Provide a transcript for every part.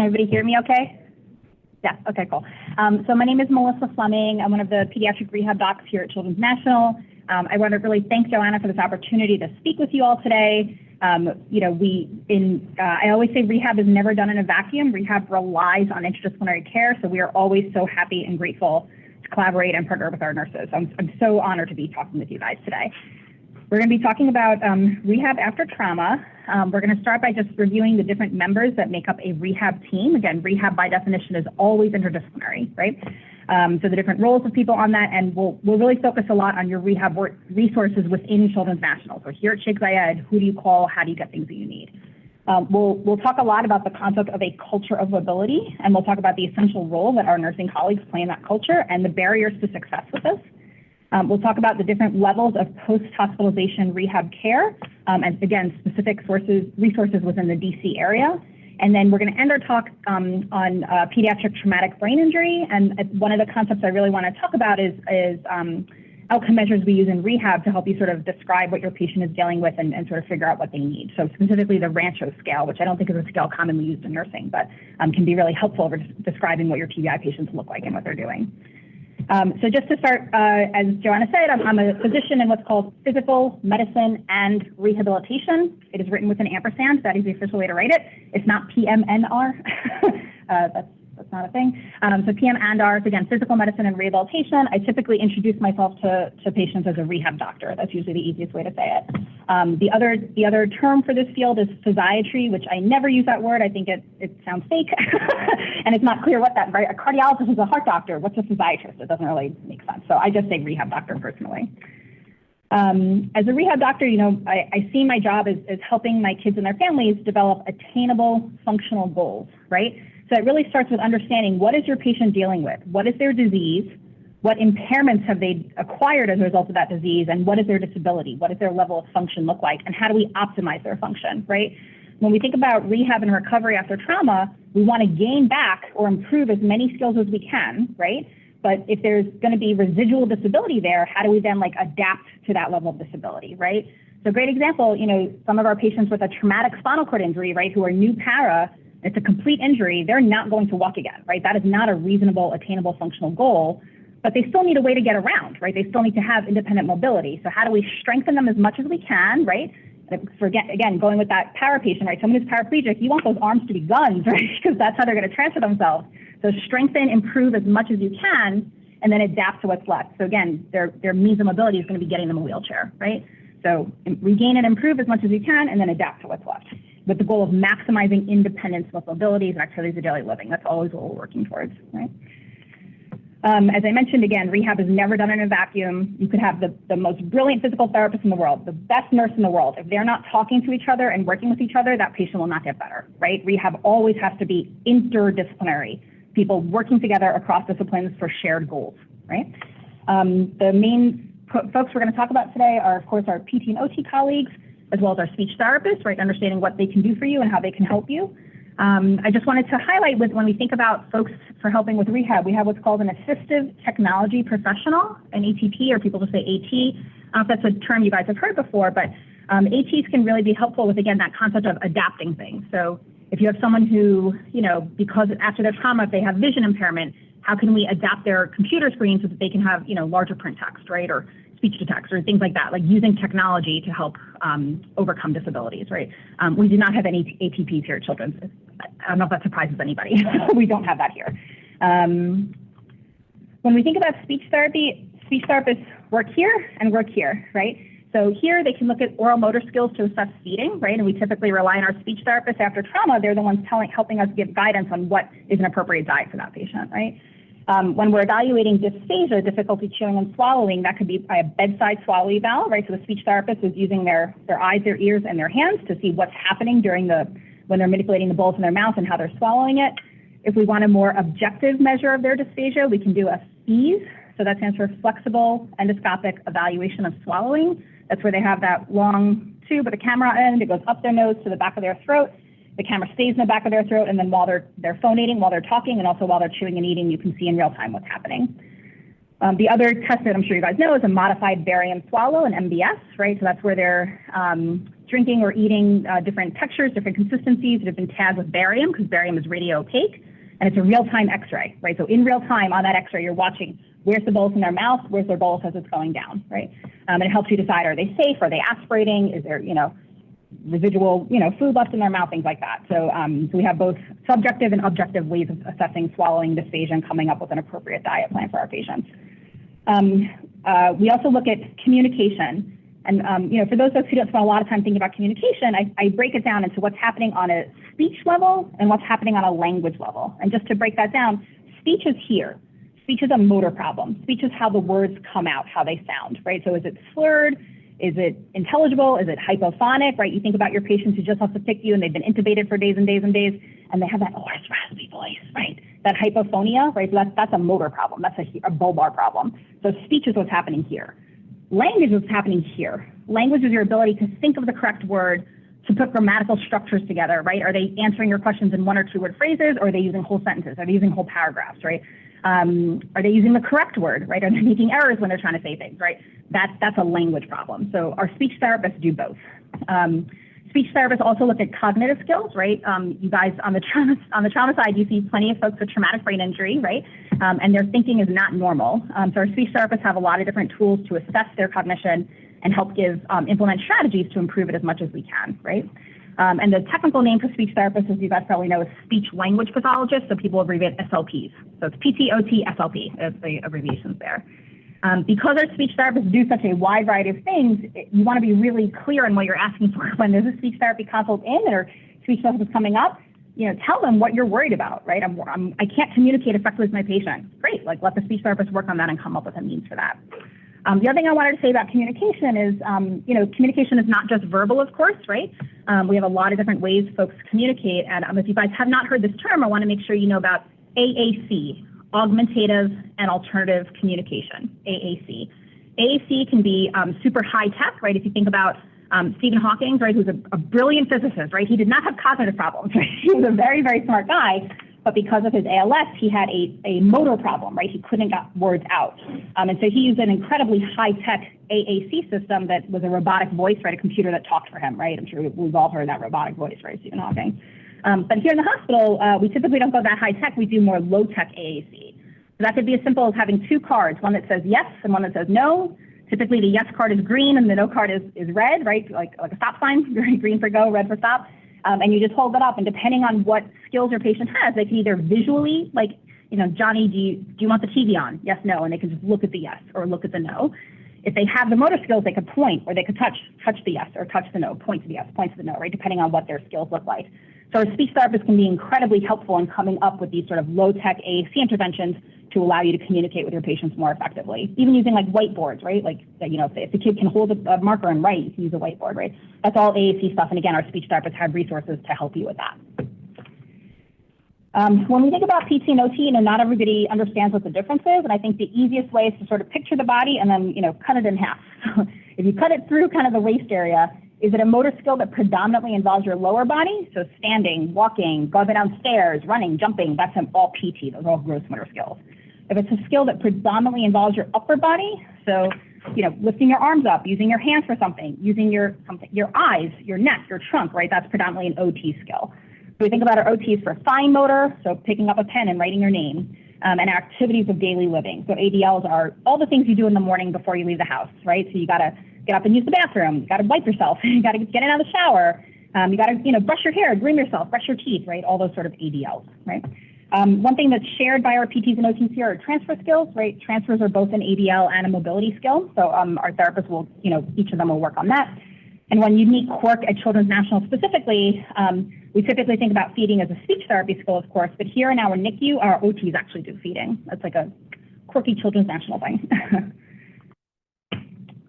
Can everybody hear me okay? Yeah, okay, cool. So my name is Melissa Fleming. I'm one of the pediatric rehab docs here at Children's National. I want to really thank Joanna for this opportunity to speak with you all today. You know, I always say rehab is never done in a vacuum. Rehab relies on interdisciplinary care, so we are always so happy and grateful to collaborate and partner with our nurses. I'm so honored to be talking with you guys today. We're going to be talking about rehab after trauma. We're going to start by just reviewing the different members that make up a rehab team. Again, rehab by definition is always interdisciplinary, right? So the different roles of people on that, and we'll really focus a lot on your rehab resources within Children's National. So here at Sheikh Zayed, who do you call? How do you get things that you need? We'll talk a lot about the concept of a culture of mobility, and we'll talk about the essential role that our nursing colleagues play in that culture and the barriers to success with this. We'll talk about the different levels of post-hospitalization rehab care, and again, specific resources within the DC area. And then we're going to end our talk on pediatric traumatic brain injury. And one of the concepts I really want to talk about is outcome measures we use in rehab to help you sort of describe what your patient is dealing with and sort of figure out what they need. So specifically the Rancho scale, which I don't think is a scale commonly used in nursing, but can be really helpful for describing what your TBI patients look like and what they're doing. So just to start, as Joanna said, I'm a physician in what's called physical medicine and rehabilitation. It is written with an ampersand. That is the official way to write it. It's not PMNR. That's not a thing. So PM and R is, again, physical medicine and rehabilitation. I typically introduce myself to patients as a rehab doctor. That's usually the easiest way to say it. The other term for this field is physiatry, which I never use that word. I think it sounds fake, and it's not clear what that, right? A cardiologist is a heart doctor. What's a physiatrist? It doesn't really make sense. So I just say rehab doctor personally. As a rehab doctor, you know, I see my job as helping my kids and their families develop attainable functional goals, right? So it really starts with understanding, what is your patient dealing with? What is their disease? What impairments have they acquired as a result of that disease? And what is their disability? What does their level of function look like? And how do we optimize their function, right? When we think about rehab and recovery after trauma, we want to gain back or improve as many skills as we can, right? But if there's going to be residual disability there, how do we then adapt to that level of disability, right? So a great example, you know, some of our patients with a traumatic spinal cord injury, right, who are new para, it's a complete injury, they're not going to walk again, right? That is not a reasonable, attainable functional goal, but they still need a way to get around, right? They still need to have independent mobility. So how do we strengthen them as much as we can, right? Again, going with that para patient, right? Someone who's paraplegic, you want those arms to be guns, right? Because that's how they're going to transfer themselves. So strengthen, improve as much as you can, and then adapt to what's left. So again, their means of mobility is going to be getting them a wheelchair, right? So regain and improve as much as you can, and then adapt to what's left, with the goal of maximizing independence with mobilities and activities of daily living. That's always what we're working towards, right? As I mentioned, again, rehab is never done in a vacuum. You could have the most brilliant physical therapist in the world, the best nurse in the world. If they're not talking to each other and working with each other, that patient will not get better, right? Rehab always has to be interdisciplinary, people working together across disciplines for shared goals, right? The main folks we're going to talk about today are, of course, our PT and OT colleagues, as well as our speech therapists, right? Understanding what they can do for you and how they can help you. I just wanted to highlight when we think about folks for helping with rehab, we have what's called an assistive technology professional, an ATP, or people just say AT. I don't know if that's a term you guys have heard before, but ATs can really be helpful with, again, that concept of adapting things. So if you have someone who, you know, because after their trauma, if they have vision impairment, how can we adapt their computer screen so that they can have, you know, larger print text, right? Or speech to text or things like that, like using technology to help overcome disabilities, right? We do not have any ATPs here at Children's. I don't know if that surprises anybody. We don't have that here. When we think about speech therapy, speech therapists work here and work here, right? So here they can look at oral motor skills to assess feeding, right? And we typically rely on our speech therapists after trauma. They're the ones helping us give guidance on what is an appropriate diet for that patient, right? When we're evaluating dysphagia, difficulty chewing and swallowing, that could be by a bedside swallow eval, right? So the speech therapist is using their eyes, their ears, and their hands to see what's happening when they're manipulating the bowls in their mouth and how they're swallowing it. If we want a more objective measure of their dysphagia, we can do a FEES. So that stands for flexible endoscopic evaluation of swallowing. That's where they have that long tube with a camera end. It goes up their nose to the back of their throat. The camera stays in the back of their throat, and then while they're phonating, while they're talking, and also while they're chewing and eating, you can see in real time what's happening. The other test that I'm sure you guys know is a modified barium swallow, an MBS, right? So that's where they're drinking or eating different textures, different consistencies that have been tagged with barium, because barium is radio opaque, and it's a real-time X-ray, right? So in real time on that X-ray, you're watching where's the bolus in their mouth, where's their bolus as it's going down, right? And it helps you decide, are they safe, are they aspirating, is there, residual, food left in their mouth, things like that. So, so we have both subjective and objective ways of assessing swallowing dysphagia and coming up with an appropriate diet plan for our patients. We also look at communication. And, for those folks who don't spend a lot of time thinking about communication, I break it down into what's happening on a speech level and what's happening on a language level. And just to break that down, speech is here. Speech is a motor problem. Speech is how the words come out, how they sound, right? So is it slurred? Is it intelligible? Is it hypophonic, right? You think about your patients who just have to pick you and they've been intubated for days and days and days, and they have that hoarse, raspy voice, right? That hypophonia, right? So that's a motor problem. That's a bulbar problem. So speech is what's happening here. Language is what's happening here. Language is your ability to think of the correct word, to put grammatical structures together, right? Are they answering your questions in one or two word phrases, or are they using whole sentences? Are they using whole paragraphs, right? Are they using the correct word, right? Are they making errors when they're trying to say things, right? That's a language problem. So our speech therapists do both. Speech therapists also look at cognitive skills, right? You guys on the trauma side, you see plenty of folks with traumatic brain injury, right? And their thinking is not normal. So our speech therapists have a lot of different tools to assess their cognition and help implement strategies to improve it as much as we can, right? And the technical name for speech therapists, as you guys probably know, is speech language pathologist. So people abbreviate SLPs. So it's PTOT SLP is the abbreviations there. Because our speech therapists do such a wide variety of things, you want to be really clear in what you're asking for. When there's a speech therapy consult in or speech therapist coming up, tell them what you're worried about, right? I can't communicate effectively with my patient. Great, let the speech therapist work on that and come up with a means for that. The other thing I wanted to say about communication is, communication is not just verbal, of course, right? We have a lot of different ways folks communicate. And if you guys have not heard this term, I want to make sure you know about AAC, augmentative and alternative communication, AAC. AAC can be super high tech, right? If you think about Stephen Hawking, right, who's a brilliant physicist, right? He did not have cognitive problems, right? He was a very, very smart guy. But because of his ALS, he had a motor problem, right? He couldn't get words out. And so he used an incredibly high-tech AAC system that was a robotic voice, right? A computer that talked for him, right? I'm sure we've all heard that robotic voice, right? Stephen Hawking. But here in the hospital, we typically don't go that high-tech. We do more low-tech AAC. So that could be as simple as having two cards, one that says yes and one that says no. Typically, the yes card is green and the no card is red, right? Like a stop sign, green for go, red for stop. And you just hold it up, and depending on what skills your patient has, they can either visually, Johnny, do you want the TV on? Yes, no, and they can just look at the yes or look at the no. If they have the motor skills, they could point, or they could touch the yes or touch the no, point to the yes, point to the no, right, depending on what their skills look like. So a speech therapist can be incredibly helpful in coming up with these sort of low-tech AAC interventions to allow you to communicate with your patients more effectively. Even using whiteboards, right? If the kid can hold a marker and write, you can use a whiteboard, right? That's all AAC stuff. And again, our speech therapists have resources to help you with that. When we think about PT and OT, not everybody understands what the difference is. And I think the easiest way is to sort of picture the body and then, cut it in half. So if you cut it through kind of the waist area, is it a motor skill that predominantly involves your lower body? So standing, walking, going downstairs, running, jumping, that's all PT. Those are all gross motor skills. If it's a skill that predominantly involves your upper body, so, lifting your arms up, using your hands for something, using your eyes, your neck, your trunk, right? That's predominantly an OT skill. So we think about our OTs for fine motor, so picking up a pen and writing your name, and activities of daily living. So ADLs are all the things you do in the morning before you leave the house, right? So you got to get up and use the bathroom, you got to wipe yourself, you got to get in out of the shower, you got to, brush your hair, groom yourself, brush your teeth, right? All those sort of ADLs, right? One thing that's shared by our PTs and OTs here are transfer skills, right? Transfers are both an ADL and a mobility skill. So our therapists will, each of them will work on that. And one unique quirk at Children's National specifically, we typically think about feeding as a speech therapy skill, of course, but here in our NICU, our OTs actually do feeding. That's like a quirky Children's National thing.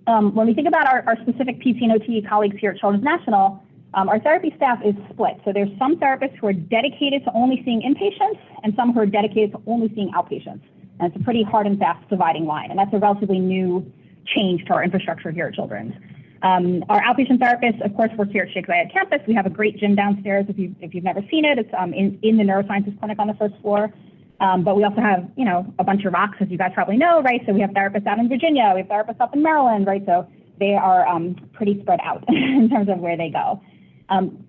When we think about our specific PT and OT colleagues here at Children's National, our therapy staff is split. So there's some therapists who are dedicated to only seeing inpatients and some who are dedicated to only seeing outpatients. And it's a pretty hard and fast dividing line. And that's a relatively new change to our infrastructure here at Children's. Our outpatient therapists, of course, work here at Sheikh Zayed campus. We have a great gym downstairs if you've never seen it. It's in the neurosciences clinic on the first floor. But we also have, you know, a bunch of rocks, as you guys probably know, right? So we have therapists out in Virginia, we have therapists up in Maryland, right? So they are pretty spread out in terms of where they go.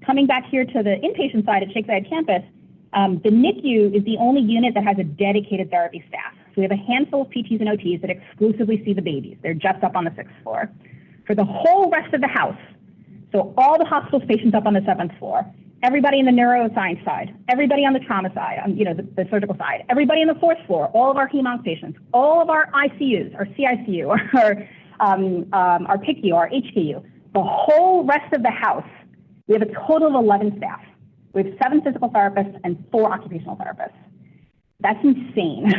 Coming back here to the inpatient side at Shakespeare campus, the NICU is the only unit that has a dedicated therapy staff. So we have a handful of PTs and OTs that exclusively see the babies. They're just up on the 6th floor. For the whole rest of the house, so all the hospital's patients up on the 7th floor, everybody in the neuroscience side, everybody on the trauma side, you know, the surgical side, everybody on the 4th floor, all of our hem-onc patients, all of our ICUs, our CICU, our PICU, our HKU, the whole rest of the house, we have a total of 11 staff. We have 7 physical therapists and 4 occupational therapists. That's insane.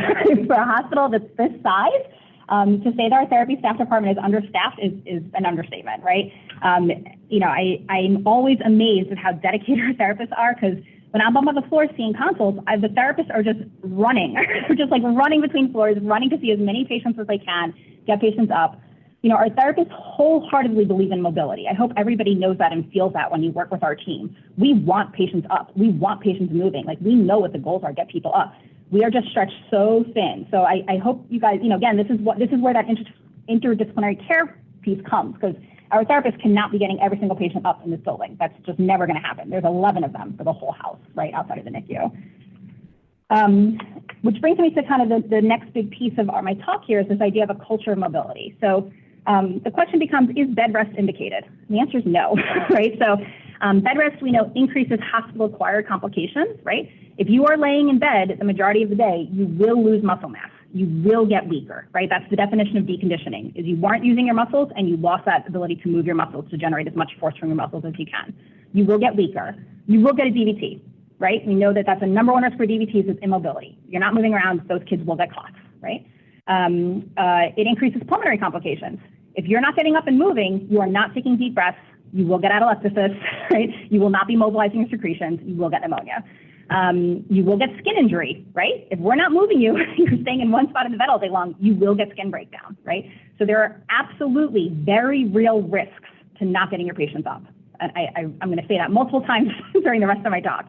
For a hospital that's this size, to say that our therapy staff department is understaffed is an understatement, right? You know, I'm always amazed at how dedicated our therapists are, because when I'm up on the floor seeing consults, the therapists are just running. They're just like running between floors, running to see as many patients as they can, get patients up. You know, our therapists wholeheartedly believe in mobility. I hope everybody knows that and feels that when you work with our team. We want patients up. We want patients moving. Like, we know what the goals are, get people up. We are just stretched so thin. So I hope you guys, you know, again, this is where that interdisciplinary care piece comes, because our therapists cannot be getting every single patient up in this building. That's just never going to happen. There's 11 of them for the whole house, right, outside of the NICU. Which brings me to kind of the next big piece of my talk here, is this idea of a culture of mobility. So the question becomes, is bed rest indicated? And the answer is no, right? So bed rest, we know, increases hospital-acquired complications, right? If you are laying in bed the majority of the day, you will lose muscle mass. You will get weaker, right? That's the definition of deconditioning, is you weren't using your muscles and you lost that ability to move your muscles to generate as much force from your muscles as you can. You will get weaker. You will get a DVT, right? We know that that's the number one risk for DVTs is immobility. You're not moving around, those kids will get clots, right? It increases pulmonary complications. If you're not getting up and moving, you are not taking deep breaths, you will get atelectasis, right? You will not be mobilizing your secretions, you will get pneumonia. You will get skin injury, right? If we're not moving you, you're staying in one spot in the bed all day long, you will get skin breakdown, right? So there are absolutely very real risks to not getting your patients up. And I'm going to say that multiple times during the rest of my talk.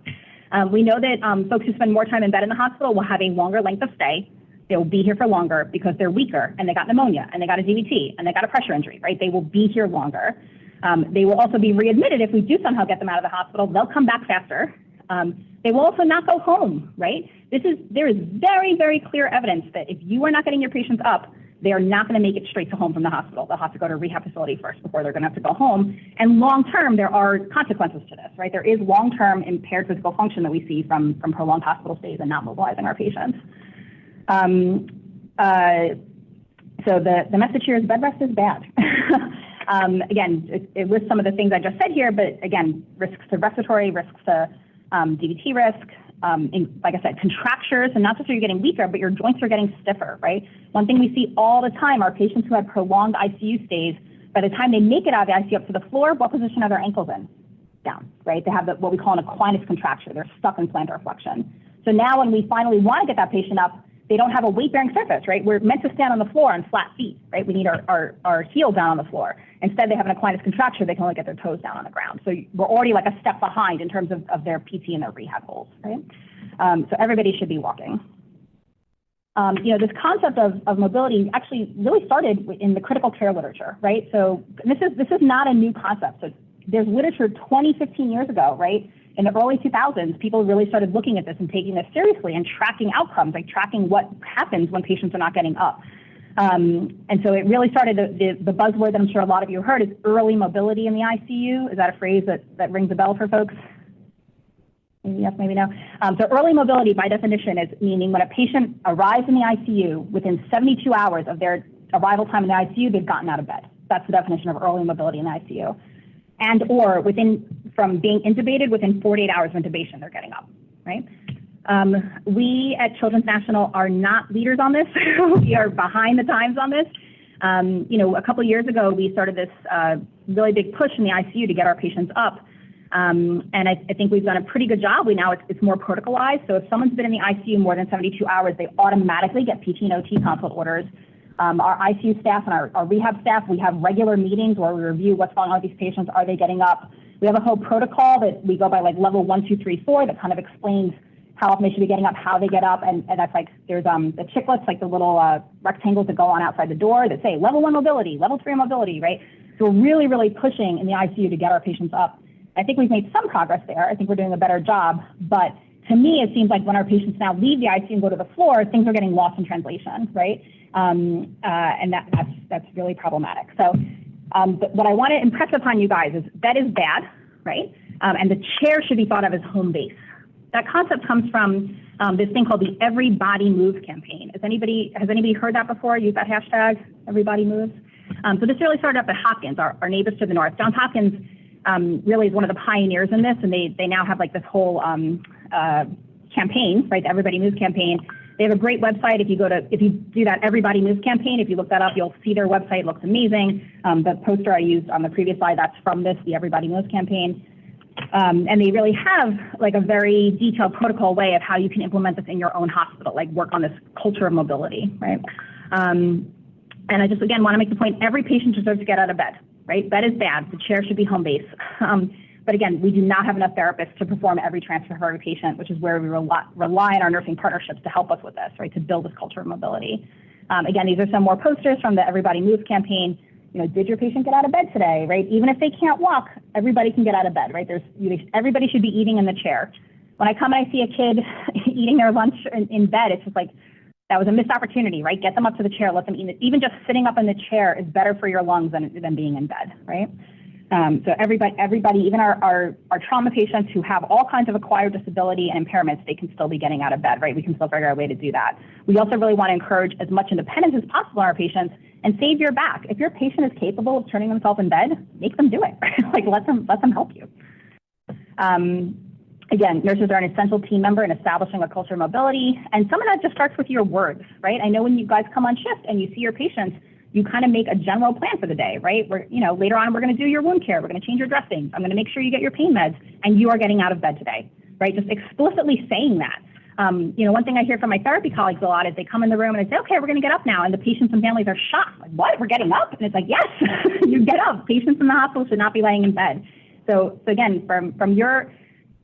We know that folks who spend more time in bed in the hospital will have a longer length of stay. They will be here for longer because they're weaker and they got pneumonia and they got a DVT and they got a pressure injury, right? They will be here longer. They will also be readmitted if we do somehow get them out of the hospital. They'll come back faster. They will also not go home, right? There is very, very clear evidence that if you are not getting your patients up, they are not going to make it straight to home from the hospital. They'll have to go to a rehab facility first before they're going to have to go home. And long-term, there are consequences to this, right? There is long-term impaired physical function that we see from prolonged hospital stays and not mobilizing our patients. So the message here is bed rest is bad. Again, it lists some of the things I just said here, but again, risks to respiratory, risks to DVT risk, like I said, contractures, and not just are you getting weaker, but your joints are getting stiffer, right? One thing we see all the time are patients who have prolonged ICU stays, by the time they make it out of the ICU up to the floor, what position are their ankles in? Down, right? They have what we call an equinus contracture. They're stuck in plantar flexion. So now when we finally want to get that patient up, they don't have a weight-bearing surface, right? We're meant to stand on the floor on flat feet, right? We need our heel down on the floor. Instead, they have an equinus contracture. They can only get their toes down on the ground. So we're already like a step behind in terms of their PT and their rehab goals, right? So everybody should be walking. You know, this concept of mobility actually really started in the critical care literature, right? So this is not a new concept. So there's literature 15 years ago, right? In the early 2000s, people really started looking at this and taking this seriously and tracking outcomes, like tracking what happens when patients are not getting up. And so it really started, the buzzword that I'm sure a lot of you heard is early mobility in the ICU. Is that a phrase that rings a bell for folks? Maybe yes, maybe no. So early mobility, by definition, is meaning when a patient arrives in the ICU, within 72 hours of their arrival time in the ICU, they've gotten out of bed. That's the definition of early mobility in the ICU. And or from being intubated, within 48 hours of intubation, they're getting up, right? We at Children's National are not leaders on this. We are behind the times on this. You know, a couple of years ago, we started this really big push in the ICU to get our patients up. And I think we've done a pretty good job. Now it's more protocolized. So if someone's been in the ICU more than 72 hours, they automatically get PT and OT consult orders. Our ICU staff and our rehab staff, we have regular meetings where we review what's going on with these patients. Are they getting up? We have a whole protocol that we go by like level 1, 2, 3, 4 that kind of explains how often they should be getting up, how they get up, and that's like, there's the chiclets, like the little rectangles that go on outside the door that say level 1 mobility, level 3 mobility, right? So we're really, really pushing in the ICU to get our patients up. I think we've made some progress there. I think we're doing a better job, but to me, it seems like when our patients now leave the ICU and go to the floor, things are getting lost in translation, right? And that's really problematic. So what I want to impress upon you guys is bed is bad, right? And the chair should be thought of as home base. That concept comes from this thing called the Everybody Moves campaign. Has anybody heard that before? Use that hashtag, Everybody Moves? So this really started up at Hopkins, our neighbors to the north. Johns Hopkins really is one of the pioneers in this, and they now have like this whole campaign, right? The Everybody Moves campaign. They have a great website. If you do that Everybody Moves campaign, if you look that up, you'll see their website. It looks amazing. The poster I used on the previous slide, that's from this, the Everybody Moves campaign. And they really have like a very detailed protocol way of how you can implement this in your own hospital, like work on this culture of mobility, right? And I just, again, want to make the point, every patient deserves to get out of bed, right? Bed is bad. The chair should be home base. But again, we do not have enough therapists to perform every transfer for every patient, which is where we rely on our nursing partnerships to help us with this, right? To build this culture of mobility. Again, these are some more posters from the Everybody Moves campaign. You know, did your patient get out of bed today, right? Even if they can't walk, everybody can get out of bed, right? Everybody should be eating in the chair. When I come and I see a kid eating their lunch in bed, it's just like, that was a missed opportunity, right? Get them up to the chair, let them eat it. Even just sitting up in the chair is better for your lungs than being in bed, right? So everybody, even our trauma patients who have all kinds of acquired disability and impairments, they can still be getting out of bed, right? We can still figure out a way to do that. We also really want to encourage as much independence as possible in our patients and save your back. If your patient is capable of turning themselves in bed, make them do it, right? Like let them help you. Again, nurses are an essential team member in establishing a culture of mobility, and some of that just starts with your words, right? I know when you guys come on shift and you see your patients, you kind of make a general plan for the day, right? Later on, we're going to do your wound care. We're going to change your dressings. I'm going to make sure you get your pain meds, and you are getting out of bed today, right? Just explicitly saying that. One thing I hear from my therapy colleagues a lot is they come in the room and they say, okay, we're going to get up now. And the patients and families are shocked. Like, what? We're getting up? And it's like, yes, you get up. Patients in the hospital should not be laying in bed. So again, from your,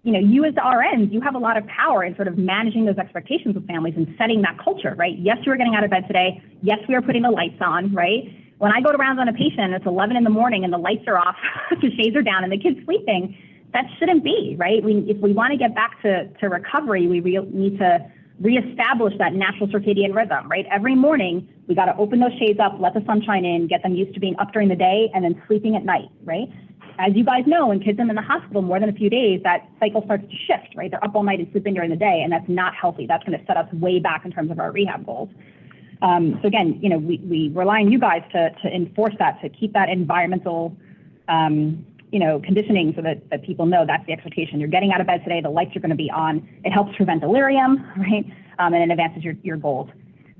you as the RNs, you have a lot of power in sort of managing those expectations with families and setting that culture, right? Yes, you are getting out of bed today. Yes, we are putting the lights on, right? When I go to rounds on a patient, it's 11 in the morning and the lights are off, the shades are down and the kid's sleeping. That shouldn't be, right? If we want to get back to recovery, we need to reestablish that natural circadian rhythm, right? Every morning, we got to open those shades up, let the sunshine in, get them used to being up during the day and then sleeping at night, right? As you guys know, when kids are in the hospital more than a few days, that cycle starts to shift, right? They're up all night and sleeping during the day, and that's not healthy. That's going to set us way back in terms of our rehab goals. So again, we rely on you guys to enforce that, to keep that environmental, conditioning so that people know that's the expectation. You're getting out of bed today, the lights are going to be on. It helps prevent delirium, right? And it advances your goals.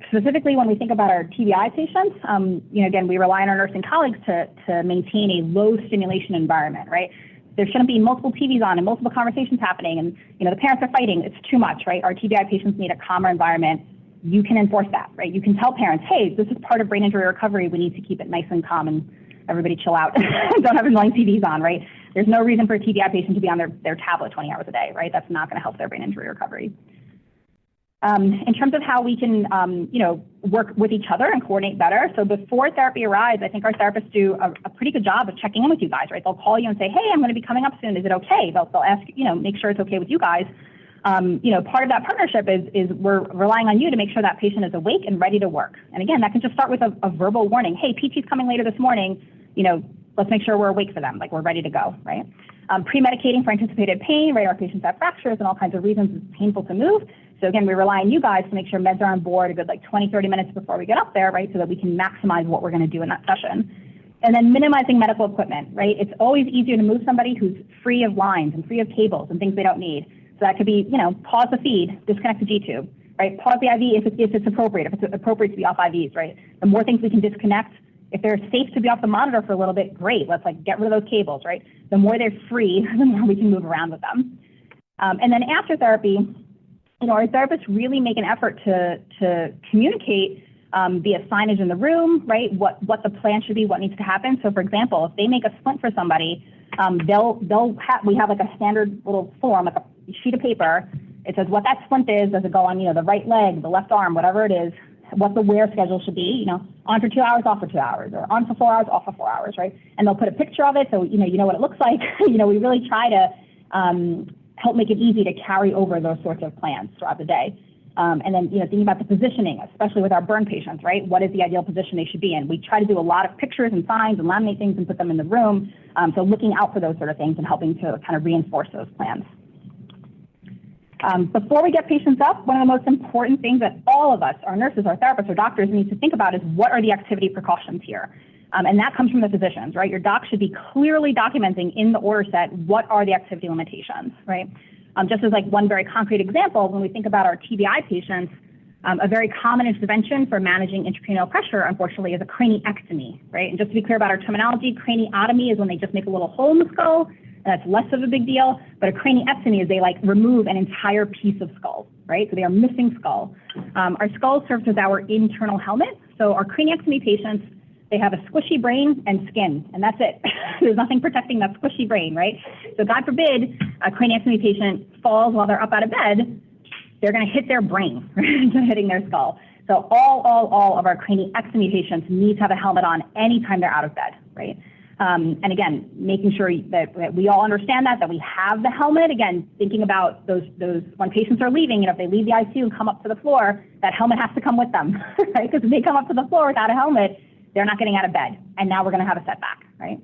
Specifically, when we think about our TBI patients, again, we rely on our nursing colleagues to maintain a low stimulation environment, right? There shouldn't be multiple TVs on and multiple conversations happening and, the parents are fighting. It's too much, right? Our TBI patients need a calmer environment. You can enforce that, right? You can tell parents, hey, this is part of brain injury recovery. We need to keep it nice and calm and everybody chill out. Don't have annoying TVs on, right? There's no reason for a TBI patient to be on their tablet 20 hours a day, right? That's not going to help their brain injury recovery. In terms of how we can, work with each other and coordinate better. So before therapy arrives, I think our therapists do a pretty good job of checking in with you guys, right? They'll call you and say, hey, I'm going to be coming up soon. Is it okay? They'll ask, make sure it's okay with you guys. Part of that partnership is we're relying on you to make sure that patient is awake and ready to work. And again, that can just start with a verbal warning. Hey, PT's coming later this morning. Let's make sure we're awake for them, like we're ready to go, right? Pre-medicating for anticipated pain, right? Our patients have fractures and all kinds of reasons it's painful to move. So again, we rely on you guys to make sure meds are on board a good 20, 30 minutes before we get up there, right? So that we can maximize what we're going to do in that session. And then minimizing medical equipment, right? It's always easier to move somebody who's free of lines and free of cables and things they don't need. So that could be, pause the feed, disconnect the G-tube, right? Pause the IV if it's appropriate, if it's appropriate to be off IVs, right? The more things we can disconnect, if they're safe to be off the monitor for a little bit, great. Let's get rid of those cables, right? The more they're free, the more we can move around with them. And then after therapy, our therapists really make an effort to communicate via signage in the room, right? What the plan should be, what needs to happen. So for example, if they make a splint for somebody, we have a standard little form, like a sheet of paper, It says what that splint is. Does it go on, the right leg, the left arm, whatever it is, what the wear schedule should be, on for 2 hours, off for 2 hours, or on for 4 hours, off for 4 hours, right? And they'll put a picture of it so, you know what it looks like. We really try to help make it easy to carry over those sorts of plans throughout the day. And then, thinking about the positioning, especially with our burn patients, right? What is the ideal position they should be in? We try to do a lot of pictures and signs and laminate things and put them in the room. So looking out for those sort of things and helping to kind of reinforce those plans. Before we get patients up, one of the most important things that all of us, our nurses, our therapists, our doctors need to think about is what are the activity precautions here? And that comes from the physicians, right? Your doc should be clearly documenting in the order set what are the activity limitations, right? Just as like one very concrete example, when we think about our TBI patients, a very common intervention for managing intracranial pressure, unfortunately, is a craniectomy, right? And just to be clear about our terminology, craniotomy is when they just make a little hole in the skull, and that's less of a big deal. But a craniectomy is they remove an entire piece of skull, right? So they are missing skull. Our skull serves as our internal helmet. So our craniectomy patients, they have a squishy brain and skin, and that's it. There's nothing protecting that squishy brain, right? So God forbid a craniectomy patient falls while they're up out of bed, they're going to hit their brain, right, hitting their skull. So all of our craniectomy patients need to have a helmet on anytime they're out of bed, right? And again, making sure that we all understand that we have the helmet. Again, thinking about those when patients are leaving, if they leave the ICU and come up to the floor, that helmet has to come with them, right? Because if they come up to the floor without a helmet, they're not getting out of bed, and now we're going to have a setback, right?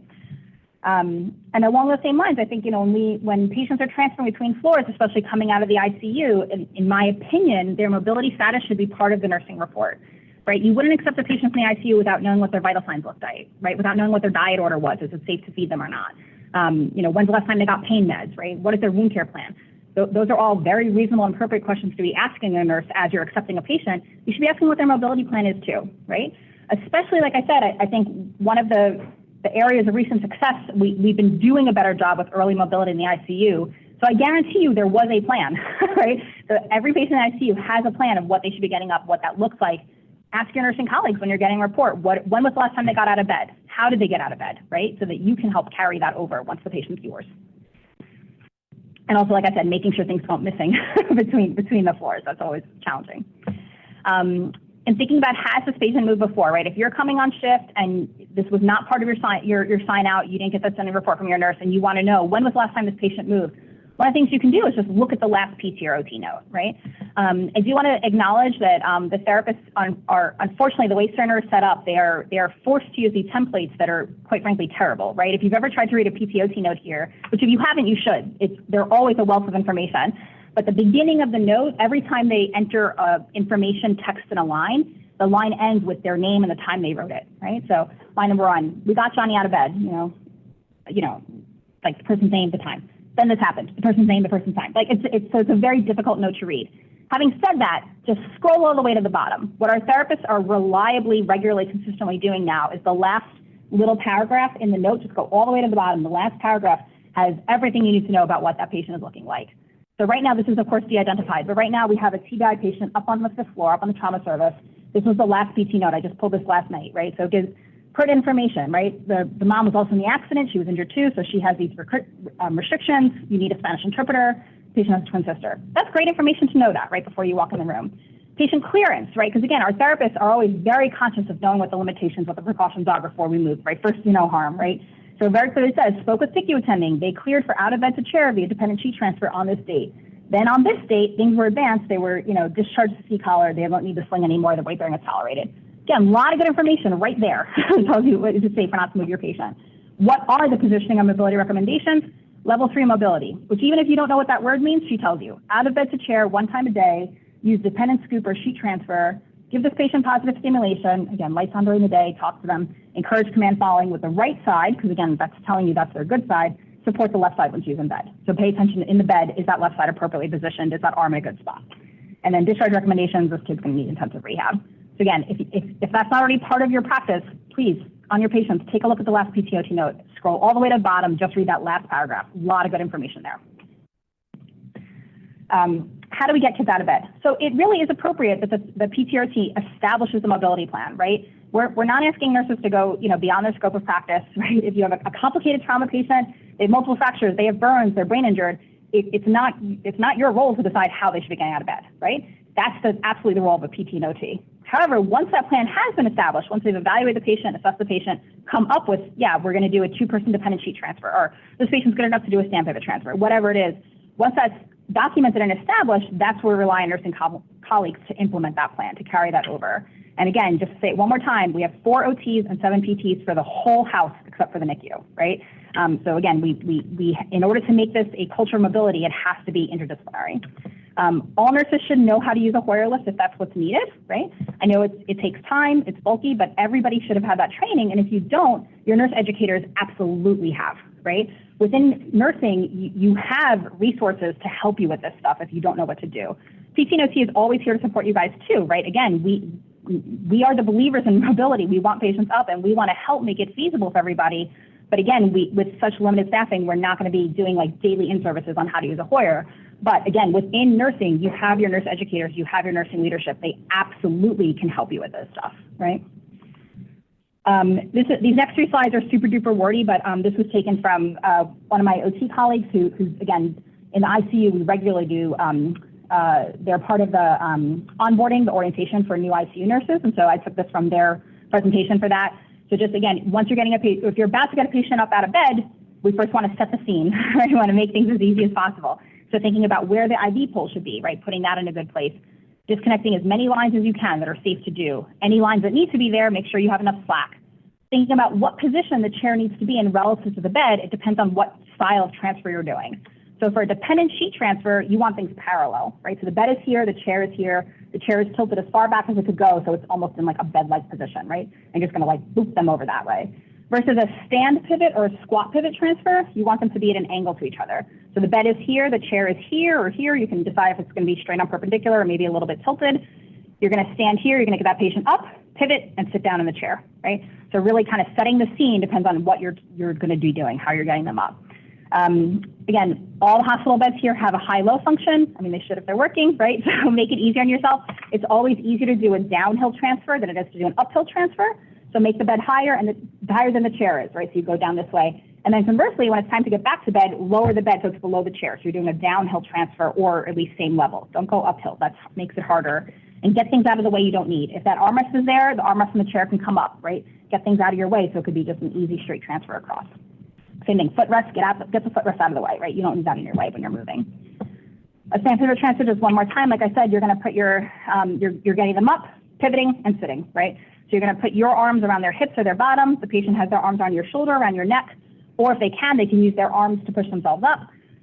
And along those same lines, I think when patients are transferring between floors, especially coming out of the ICU, in my opinion, their mobility status should be part of the nursing report. Right? You wouldn't accept a patient from the ICU without knowing what their vital signs looked like, right? Without knowing what their diet order was. Is it safe to feed them or not? When's the last time they got pain meds, right? What is their wound care plan? Those are all very reasonable and appropriate questions to be asking a nurse as you're accepting a patient. You should be asking what their mobility plan is too, right? Especially, like I said, I think one of the areas of recent success, we've been doing a better job with early mobility in the ICU. So I guarantee you there was a plan, right? So every patient in the ICU has a plan of what they should be getting up, what that looks like. Ask your nursing colleagues when you're getting a report, when was the last time they got out of bed? How did they get out of bed, right? So that you can help carry that over once the patient's yours. And also, like I said, making sure things don't missing between the floors. That's always challenging. And thinking about, has this patient moved before, right? If you're coming on shift and this was not part of your sign out, you didn't get that sending report from your nurse, and you want to know when was the last time this patient moved, one of the things you can do is just look at the last PT or OT note, right? I do want to acknowledge that the therapists are unfortunately, the way Cerner is set up, they are forced to use these templates that are quite frankly terrible, right? If you've ever tried to read a PT/OT note here, which if you haven't, you should. They're always a wealth of information. But the beginning of the note, every time they enter information text in a line, the line ends with their name and the time they wrote it, right? So line number 1, we got Johnny out of bed, like the person's name, the time. Then this happened, the person's name, the person's time. So it's a very difficult note to read. Having said that, just scroll all the way to the bottom. What our therapists are reliably, regularly, consistently doing now is the last little paragraph in the note, just go all the way to the bottom. The last paragraph has everything you need to know about what that patient is looking like. So right now, this is of course de-identified, but right now we have a TBI patient up on the 5th floor, up on the trauma service. This was the last PT note. I just pulled this last night, right? So it gives pertinent information, right? The mom was also in the accident. She was injured too, so she has these restrictions. You need a Spanish interpreter. Patient has a twin sister. That's great information to know that right before you walk in the room. Patient clearance, right? Because again, our therapists are always very conscious of knowing what the limitations, what the precautions are before we move, right? First, do no harm, right? So very clearly says, spoke with PICU attending. They cleared for out of bed to chair via dependent sheet transfer on this date. Then on this date, things were advanced. They were, discharged to C-collar. They don't need the sling anymore. The weight bearing is tolerated. Again, a lot of good information right there. It tells you what is it safe or not to move your patient. What are the positioning and mobility recommendations? Level 3 mobility, which even if you don't know what that word means, she tells you. Out of bed to chair 1 time a day, use dependent scoop or sheet transfer, give this patient positive stimulation, again, lights on during the day, talk to them, encourage command following with the right side, because again, that's telling you that's their good side, support the left side when she's in bed. So pay attention in the bed, is that left side appropriately positioned, is that arm in a good spot? And then discharge recommendations, this kid's gonna need intensive rehab. So again, if that's not already part of your practice, please, on your patients, take a look at the last PT/OT note, scroll all the way to the bottom, just read that last paragraph. A lot of good information there. How do we get kids out of bed? So it really is appropriate that the PT/OT establishes a mobility plan, right? We're not asking nurses to go, beyond their scope of practice, right? If you have a complicated trauma patient, they have multiple fractures, they have burns, they're brain injured, it's not your role to decide how they should be getting out of bed, right? That's absolutely the role of a PT and OT. However, once that plan has been established, once they've evaluated the patient, assessed the patient, come up with, yeah, we're going to do a 2-person dependent sheet transfer, or this patient's good enough to do a stand pivot transfer, whatever it is. Once that's documented and established, that's where we rely on nursing colleagues to implement that plan, to carry that over. And again, just to say it one more time, we have 4 OTs and 7 PTs for the whole house except for the NICU, right? So again, we in order to make this a culture of mobility, it has to be interdisciplinary. All nurses should know how to use a Hoyer lift if that's what's needed, right? I know it takes time, it's bulky, but everybody should have had that training. And if you don't, your nurse educators absolutely have, right? Within nursing, you have resources to help you with this stuff if you don't know what to do. PT and OT is always here to support you guys too, right? Again, we are the believers in mobility. We want patients up and we want to help make it feasible for everybody. But again, with such limited staffing, we're not going to be doing like daily in-services on how to use a Hoyer. But again, within nursing, you have your nurse educators, you have your nursing leadership. They absolutely can help you with this stuff, right? These next 3 slides are super duper wordy, but this was taken from one of my OT colleagues who's again, in the ICU, we regularly do, they're part of the onboarding, the orientation for new ICU nurses. And so I took this from their presentation for that. So just again, once you're getting if you're about to get a patient up out of bed, we first want to set the scene, right? We want to make things as easy as possible. So thinking about where the IV pole should be, right? Putting that in a good place. Disconnecting as many lines as you can that are safe to do. Any lines that need to be there, make sure you have enough slack. Thinking about what position the chair needs to be in relative to the bed, it depends on what style of transfer you're doing. So for a dependent sheet transfer, you want things parallel, right? So the bed is here, the chair is here, the chair is tilted as far back as it could go, so it's almost in like a bed-like position, right? And you're just gonna like boop them over that way. Versus a stand pivot or a squat pivot transfer, you want them to be at an angle to each other. So the bed is here, the chair is here or here. You can decide if it's gonna be straight on perpendicular or maybe a little bit tilted. You're gonna stand here, you're gonna get that patient up, pivot, and sit down in the chair, right? So really kind of setting the scene depends on what you're gonna be doing, how you're getting them up. Again, all the hospital beds here have a high-low function. I mean, they should if they're working, right? So make it easier on yourself. It's always easier to do a downhill transfer than it is to do an uphill transfer. So make the bed higher and higher than the chair is, right? So you go down this way. And then conversely, when it's time to get back to bed, lower the bed so it's below the chair. So you're doing a downhill transfer or at least same level. Don't go uphill. That makes it harder. And get things out of the way you don't need. If that armrest is there, the armrest in the chair can come up, right? Get things out of your way so it could be just an easy straight transfer across. Same thing, footrest, get the footrest out of the way, right? You don't need that in your way when you're moving. A stand pivot transfer, just one more time, like I said, you're gonna put you're getting them up, pivoting, and sitting, right? So you're gonna put your arms around their hips or their bottoms. The patient has their arms on your shoulder, around your neck, or if they can use their arms to push themselves up.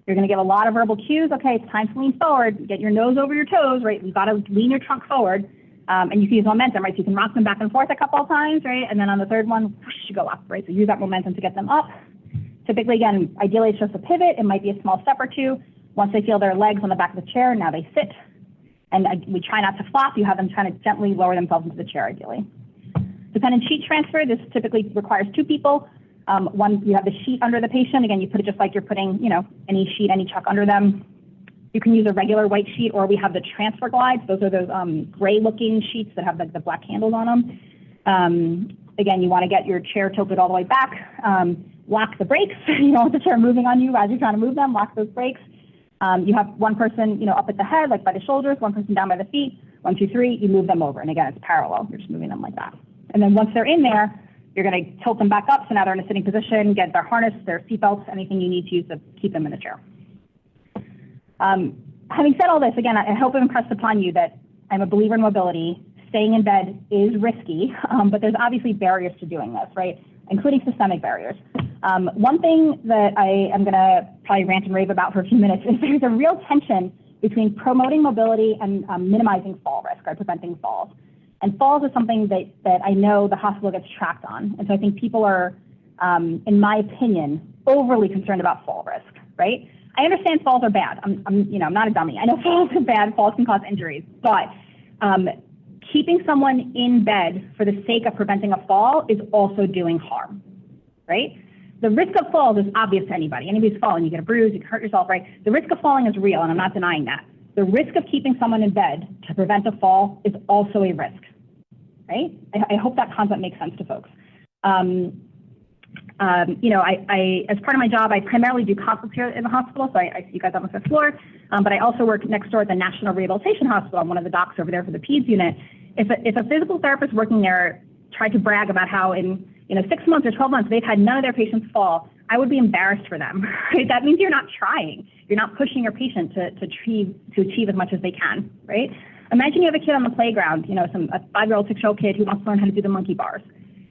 You're gonna give a lot of verbal cues. Okay, it's time to lean forward, get your nose over your toes, right? You've gotta lean your trunk forward, and you can use momentum, right? So you can rock them back and forth a couple of times, right? And then on the third one, whoosh, you go up, right? So use that momentum to get them up. Typically, again, ideally it's just a pivot. It might be a small step or two. Once they feel their legs on the back of the chair, now they sit. And we try not to flop. You have them trying to gently lower themselves into the chair, ideally. Dependent sheet transfer, this typically requires 2 people. One, you have the sheet under the patient. Again, you put it just like you're putting, any sheet, any chuck under them. You can use a regular white sheet, or we have the transfer glides. Those are those gray-looking sheets that have the black handles on them. Again, you want to get your chair tilted all the way back. Lock the brakes. You don't want the chair moving on you as you're trying to move them. Lock those brakes. You have one person, up at the head, like by the shoulders, one person down by the feet. 1, 2, 3, you move them over. And again, it's parallel. You're just moving them like that. And then once they're in there, you're going to tilt them back up. So now they're in a sitting position, get their harness, their seatbelts, anything you need to use to keep them in the chair. Having said all this, again, I hope I've impressed upon you that I'm a believer in mobility. Staying in bed is risky, but there's obviously barriers to doing this, right? Including systemic barriers. One thing that I am going to probably rant and rave about for a few minutes is there's a real tension between promoting mobility and minimizing fall risk, or preventing falls. And falls is something that I know the hospital gets tracked on. And so I think people are, in my opinion, overly concerned about fall risk, right? I understand falls are bad. I'm not a dummy. I know falls are bad. Falls can cause injuries, but keeping someone in bed for the sake of preventing a fall is also doing harm, right? The risk of falls is obvious to anybody. Anybody's falling, you get a bruise, you can hurt yourself, right? The risk of falling is real, and I'm not denying that. The risk of keeping someone in bed to prevent a fall is also a risk, right? I hope that concept makes sense to folks. You know, as part of my job, I primarily do consults here in the hospital, so I see you guys on the fifth floor, but I also work next door at the National Rehabilitation Hospital. I'm one of the docs over there for the PEDS unit. If a physical therapist working there tried to brag about how in 6 months or 12 months they've had none of their patients fall, I would be embarrassed for them. Right? That means you're not trying. You're not pushing your patient to achieve as much as they can, right? Imagine you have a kid on the playground, you know, a 5-year-old, 6-year-old kid who wants to learn how to do the monkey bars.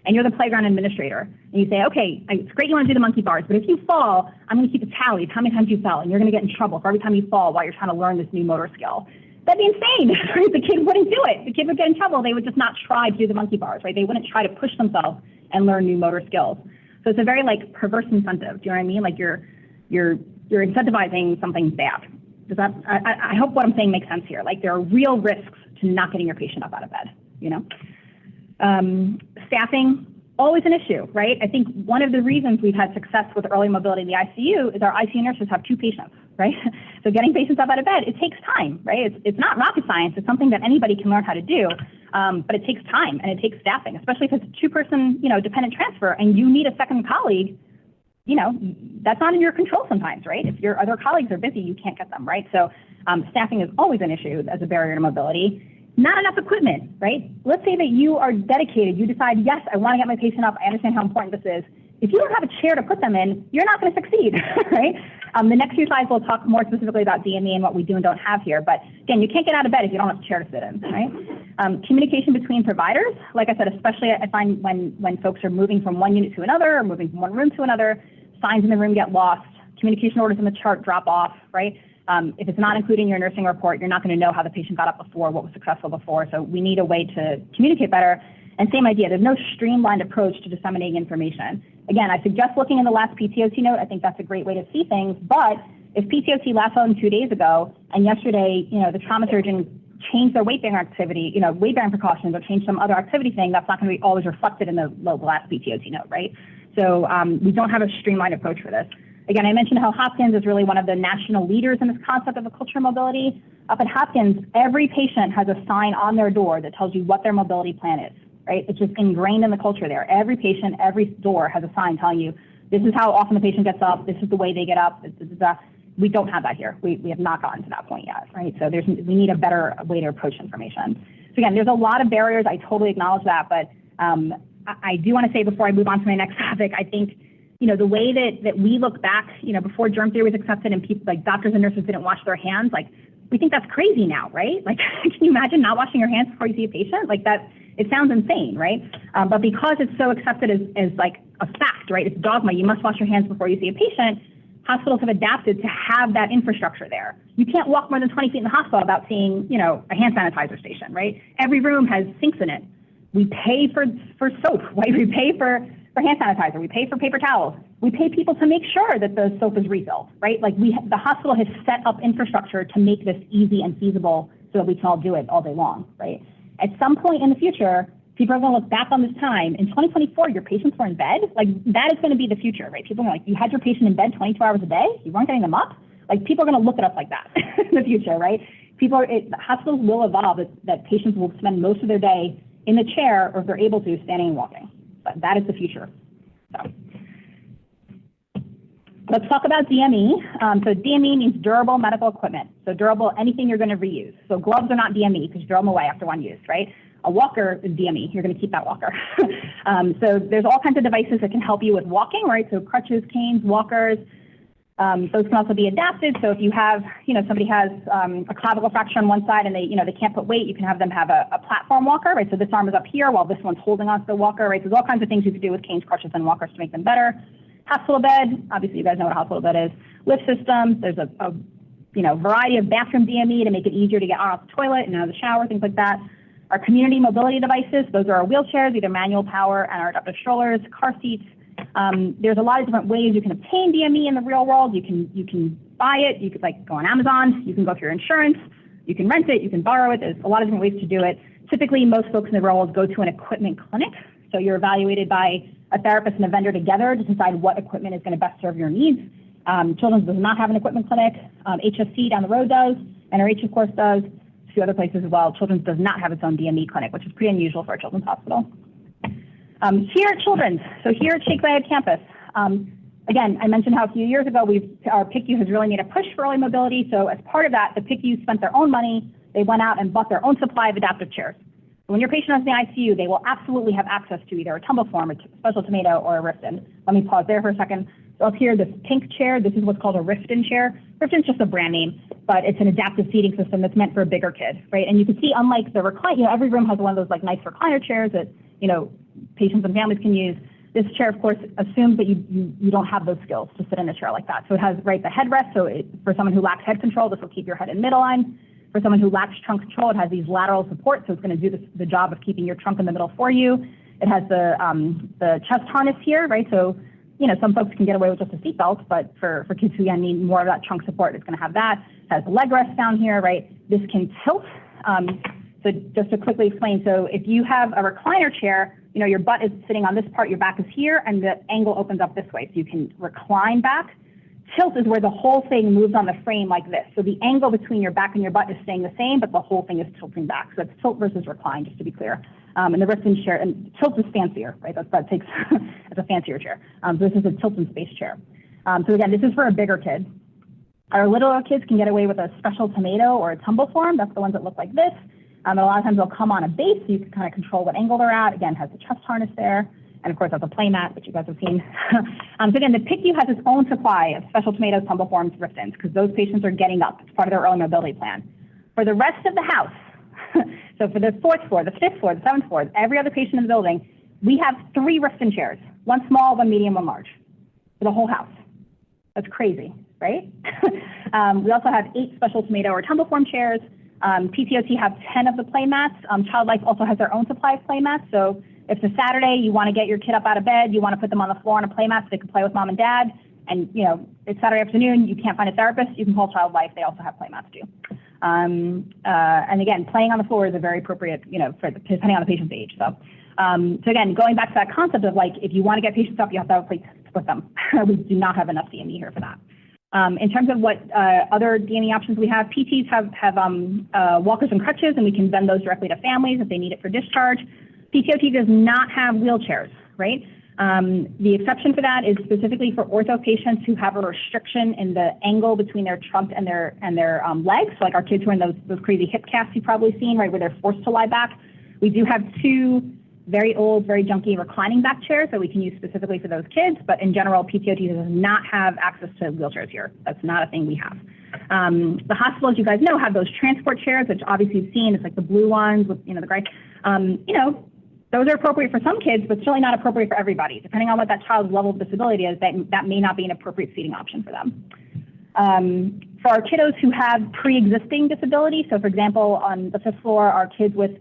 And you're the playground administrator. And you say, okay, it's great you want to do the monkey bars, but if you fall, I'm going to keep a tally of how many times you fell, and you're going to get in trouble for every time you fall while you're trying to learn this new motor skill. That'd be insane, right? The kid wouldn't do it. The kid would get in trouble. They would just not try to do the monkey bars, right? They wouldn't try to push themselves and learn new motor skills. So it's a very like perverse incentive. Do you know what I mean? Like you're incentivizing something bad. Does that? I hope what I'm saying makes sense here. Like there are real risks to not getting your patient up out of bed. You know, staffing always an issue, right? I think one of the reasons we've had success with early mobility in the ICU is our ICU nurses have 2 patients, right? So getting patients up out of bed, it takes time, right? It's not rocket science. It's something that anybody can learn how to do, but it takes time and it takes staffing, especially if it's a 2-person, you know, dependent transfer and you need a second colleague. You know, that's not in your control sometimes, right? If your other colleagues are busy, you can't get them, right? So staffing is always an issue as a barrier to mobility. Not enough equipment, right? Let's say that you are dedicated. You decide, yes, I want to get my patient up. I understand how important this is. If you don't have a chair to put them in, you're not going to succeed, right? The next few slides will talk more specifically about DME and what we do and don't have here. But again, you can't get out of bed if you don't have a chair to sit in, right? Communication between providers, like I said, especially I find when folks are moving from one unit to another or moving from one room to another, signs in the room get lost, communication orders in the chart drop off, right? If it's not included in your nursing report, you're not going to know how the patient got up before, what was successful before. So we need a way to communicate better. And same idea, there's no streamlined approach to disseminating information. Again, I suggest looking in the last PTOT note. I think that's a great way to see things. But if PTOT last held 2 days ago, and yesterday, you know, the trauma surgeon changed their weight-bearing activity, you know, weight-bearing precautions, or changed some other activity thing, that's not going to be always reflected in the last PTOT note, right? So we don't have a streamlined approach for this. Again, I mentioned how Hopkins is really one of the national leaders in this concept of a culture of mobility. Up at Hopkins, every patient has a sign on their door that tells you what their mobility plan is, right? It's just ingrained in the culture there. Every patient, every door has a sign telling you, this is how often the patient gets up, this is the way they get up. We don't have that here. We have not gotten to that point yet, right? So we need a better way to approach information. So again, there's a lot of barriers. I totally acknowledge that, but I do want to say before I move on to my next topic, I think, you know, the way that we look back, you know, before germ theory was accepted and people like doctors and nurses didn't wash their hands, like we think that's crazy now, right? Like, can you imagine not washing your hands before you see a patient? Like that, it sounds insane, right? But because it's so accepted as like a fact, right? It's dogma, you must wash your hands before you see a patient. Hospitals have adapted to have that infrastructure there. You can't walk more than 20 feet in the hospital without seeing, you know, a hand sanitizer station, right? Every room has sinks in it. We pay for soap, right? We pay for hand sanitizer. We pay for paper towels. We pay people to make sure that the soap is refilled, right? Like the hospital has set up infrastructure to make this easy and feasible so that we can all do it all day long, right? At some point in the future, people are going to look back on this time. In 2024, your patients were in bed. Like that is going to be the future, right? People are like, you had your patient in bed 22 hours a day. You weren't getting them up. Like people are going to look at us like that in the future, right? Hospitals will evolve that patients will spend most of their day in the chair, or if they're able to, standing and walking. But that is the future. So let's talk about DME. So DME means durable medical equipment. So durable, anything you're going to reuse. So gloves are not DME because you throw them away after one use, right? A walker is DME. You're going to keep that walker. So there's all kinds of devices that can help you with walking, right? So crutches, canes, walkers. Those can also be adapted. So if you have, you know, somebody has a clavicle fracture on one side and they can't put weight, you can have them have a platform walker, right? So this arm is up here while this one's holding onto the walker, right? So there's all kinds of things you can do with canes, crutches, and walkers to make them better. Hospital bed, obviously you guys know what a hospital bed is. Lift systems, there's a variety of bathroom DME to make it easier to get on off the toilet and out of the shower, things like that. Our community mobility devices, those are our wheelchairs, either manual power and our adaptive strollers, car seats. There's a lot of different ways you can obtain DME in the real world. You can buy it. You could go on Amazon. You can go through your insurance. You can rent it. You can borrow it. There's a lot of different ways to do it. Typically, most folks in the real world go to an equipment clinic. So you're evaluated by a therapist and a vendor together to decide what equipment is going to best serve your needs. Children's does not have an equipment clinic. HSC down the road does. NRH, of course, does. A few other places as well. Children's does not have its own DME clinic, which is pretty unusual for a children's hospital. Here at Children's, so here at Sheikh Zayed campus, Again, I mentioned how a few years ago our PICU has really made a push for early mobility. So as part of that, the PICU spent their own money. They went out and bought their own supply of adaptive chairs. So when your patient is in the ICU, they will absolutely have access to either a tumble form, a special tomato, or a Rifton. Let me pause there for a second. So up here, this pink chair, this is what's called a Rifton chair. Rifton's just a brand name, but it's an adaptive seating system that's meant for a bigger kid, right? And you can see, unlike the recliner, every room has one of those like nice recliner chairs that, patients and families can use. This chair, of course, assumes that you don't have those skills to sit in a chair like that. So it has, the headrest. So for someone who lacks head control, this will keep your head in midline. For someone who lacks trunk control, it has these lateral supports. So it's going to do the job of keeping your trunk in the middle for you. It has the chest harness here, right? So, some folks can get away with just a seatbelt, but for kids who need more of that trunk support, it's going to have that. It has a leg rest down here, right? This can tilt. So just to quickly explain, so if you have a recliner chair, your butt is sitting on this part, your back is here, and the angle opens up this way. So you can recline back. Tilt is where the whole thing moves on the frame like this. So the angle between your back and your butt is staying the same, but the whole thing is tilting back. So that's tilt versus recline, just to be clear. And the Rifton chair, and tilt is fancier, right? That takes, it's a fancier chair. So this is a tilt and space chair. So again, this is for a bigger kid. Our littler kids can get away with a special tomato or a tumble form. That's the ones that look like this. And a lot of times they'll come on a base, so you can kind of control what angle they're at. Again, has the chest harness there. And of course, that's a play mat, which you guys have seen. So again, the PICU has its own supply of special tomatoes, tumble forms, Riftons, because those patients are getting up. It's part of their early mobility plan. For the rest of the house, so for the 4th floor, the 5th floor, the 7th floor, every other patient in the building, we have 3 Rifton chairs, one small, one medium, one large, for the whole house. That's crazy, right? We also have 8 special tomato or tumble form chairs. PTOT have 10 of the play mats. Child Life also has their own supply of play mats. So if it's a Saturday, you want to get your kid up out of bed, you want to put them on the floor on a play mat so they can play with mom and dad, and it's Saturday afternoon, you can't find a therapist, you can call Child Life. They also have play mats too. And again, playing on the floor is a very appropriate, depending on the patient's age. So again, going back to that concept of if you want to get patients up, you have to have a place to put them. We do not have enough CME here for that. In terms of what other DME options we have, PTs have walkers and crutches, and we can send those directly to families if they need it for discharge. PTOT does not have wheelchairs, right? The exception for that is specifically for ortho patients who have a restriction in the angle between their trunk and their legs, so like our kids who are in those crazy hip casts you've probably seen, right, where they're forced to lie back. We do have 2 very old, very junky reclining back chairs that we can use specifically for those kids, but in general, PTOT does not have access to wheelchairs here. That's not a thing we have. The hospitals, you guys know, have those transport chairs, which obviously you've seen. It's like the blue ones with, the gray. Those are appropriate for some kids, but certainly not appropriate for everybody. Depending on what that child's level of disability is, that may not be an appropriate seating option for them. For our kiddos who have pre-existing disability, so for example, on the 5th floor, our kids with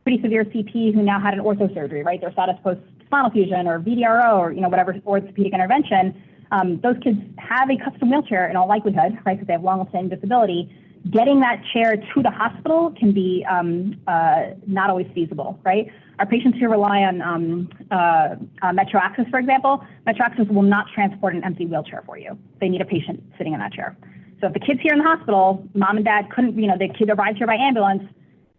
pretty severe CP who now had an ortho surgery, right? Their status post-spinal fusion or VDRO or whatever orthopedic intervention. Those kids have a custom wheelchair in all likelihood, right? Because they have long-standing disability. Getting that chair to the hospital can be not always feasible, right? Our patients who rely on Metro Access, for example, Metro Access will not transport an empty wheelchair for you. They need a patient sitting in that chair. So if the kid's here in the hospital, mom and dad couldn't, the kid arrives here by ambulance,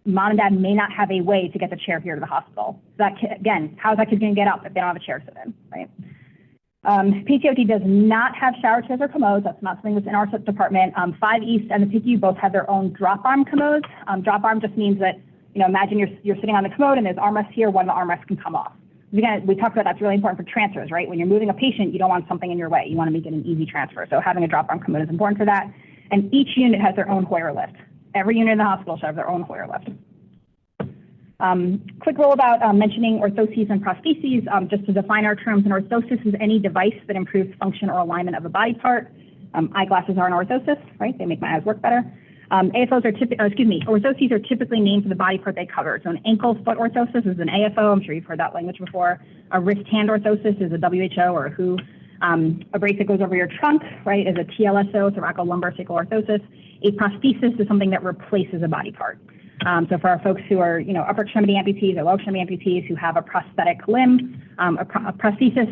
mom and dad may not have a way to get the chair here to the hospital. So that kid, again, how is that kid going to get up if they don't have a chair to sit in, right? PTOT does not have shower chairs or commodes. That's not something that's in our department. 5 East and the PICU both have their own drop arm commodes. Drop arm just means that, imagine you're sitting on the commode and there's armrests here, one of the armrests can come off. Again, we talked about that's really important for transfers, right? When you're moving a patient, you don't want something in your way. You want to make it an easy transfer. So having a drop arm commode is important for that. And each unit has their own Hoyer lift. Every unit in the hospital should have their own Hoyer lift. Quick rule about mentioning orthoses and prostheses, just to define our terms. An orthosis is any device that improves function or alignment of a body part. Eyeglasses are an orthosis, right? They make my eyes work better. Orthoses are typically named for the body part they cover. So an ankle foot orthosis is an AFO. I'm sure you've heard that language before. A wrist hand orthosis is a WHO or a WHO. A brace that goes over your trunk, right, is a TLSO, thoracolumbar orthosis. A prosthesis is something that replaces a body part. So for our folks who are, upper extremity amputees or lower extremity amputees who have a prosthetic limb, a prosthesis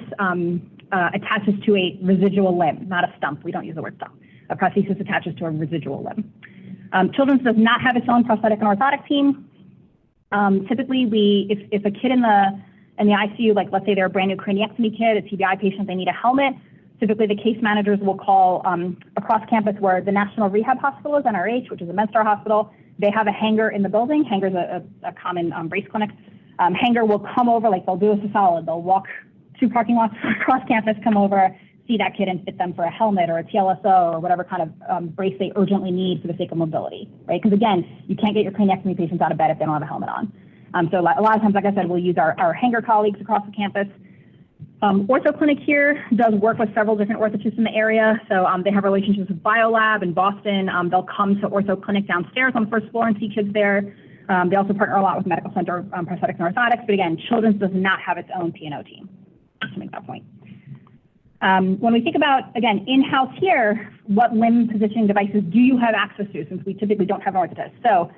attaches to a residual limb, not a stump. We don't use the word stump. A prosthesis attaches to a residual limb. Children's does not have its own prosthetic and orthotic team. Typically, if a kid in in the ICU, like let's say they're a brand new craniectomy kid, a TBI patient, they need a helmet. Typically, the case managers will call across campus where the National Rehab Hospital is, NRH, which is a MedStar hospital. They have a hanger in the building. Hanger's a common brace clinic. Hanger will come over, like they'll do us a solid. They'll walk 2 parking lots across campus, come over, see that kid and fit them for a helmet or a TLSO or whatever kind of brace they urgently need for the sake of mobility, right? Because again, you can't get your craniectomy patients out of bed if they don't have a helmet on. So a lot of times, like I said, we'll use our hanger colleagues across the campus. Ortho Clinic here does work with several different orthotists in the area. So they have relationships with BioLab in Boston. They'll come to Ortho Clinic downstairs on the first floor and see kids there. They also partner a lot with Medical Center Prosthetics and Orthotics. But again, Children's does not have its own P&O team, just to make that point. When we think about, again, in-house here, what limb positioning devices do you have access to, since we typically don't have an orthotist? So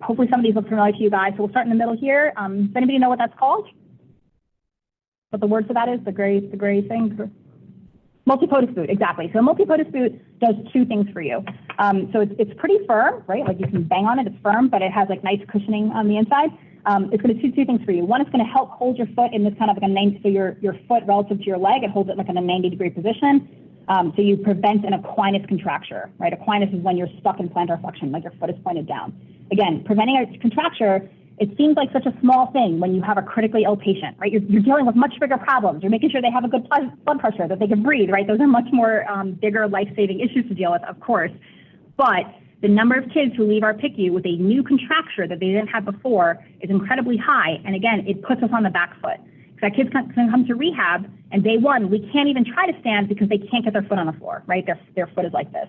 hopefully some of these look familiar to you guys. So we'll start in the middle here. Does anybody know what that's called? What the word for that is, the gray thing? Multi-POTUS boot, exactly. So a multi-POTUS boot does 2 things for you. So it's pretty firm, right? Like you can bang on it, it's firm, but it has like nice cushioning on the inside. It's going to do 2 things for you. One, it's going to help hold your foot in this kind of like a 90, so your foot relative to your leg, it holds it like in a 90-degree position. So you prevent an equinus contracture, right? Equinus is when you're stuck in plantar flexion, like your foot is pointed down. Again, preventing a contracture, it seems like such a small thing when you have a critically ill patient, right? You're dealing with much bigger problems. You're making sure they have a good blood pressure, that they can breathe, right? Those are much more bigger life-saving issues to deal with, of course. But the number of kids who leave our PICU with a new contracture that they didn't have before is incredibly high. And again, it puts us on the back foot. Because kids can come to rehab, and day one, we can't even try to stand because they can't get their foot on the floor, right? Their foot is like this.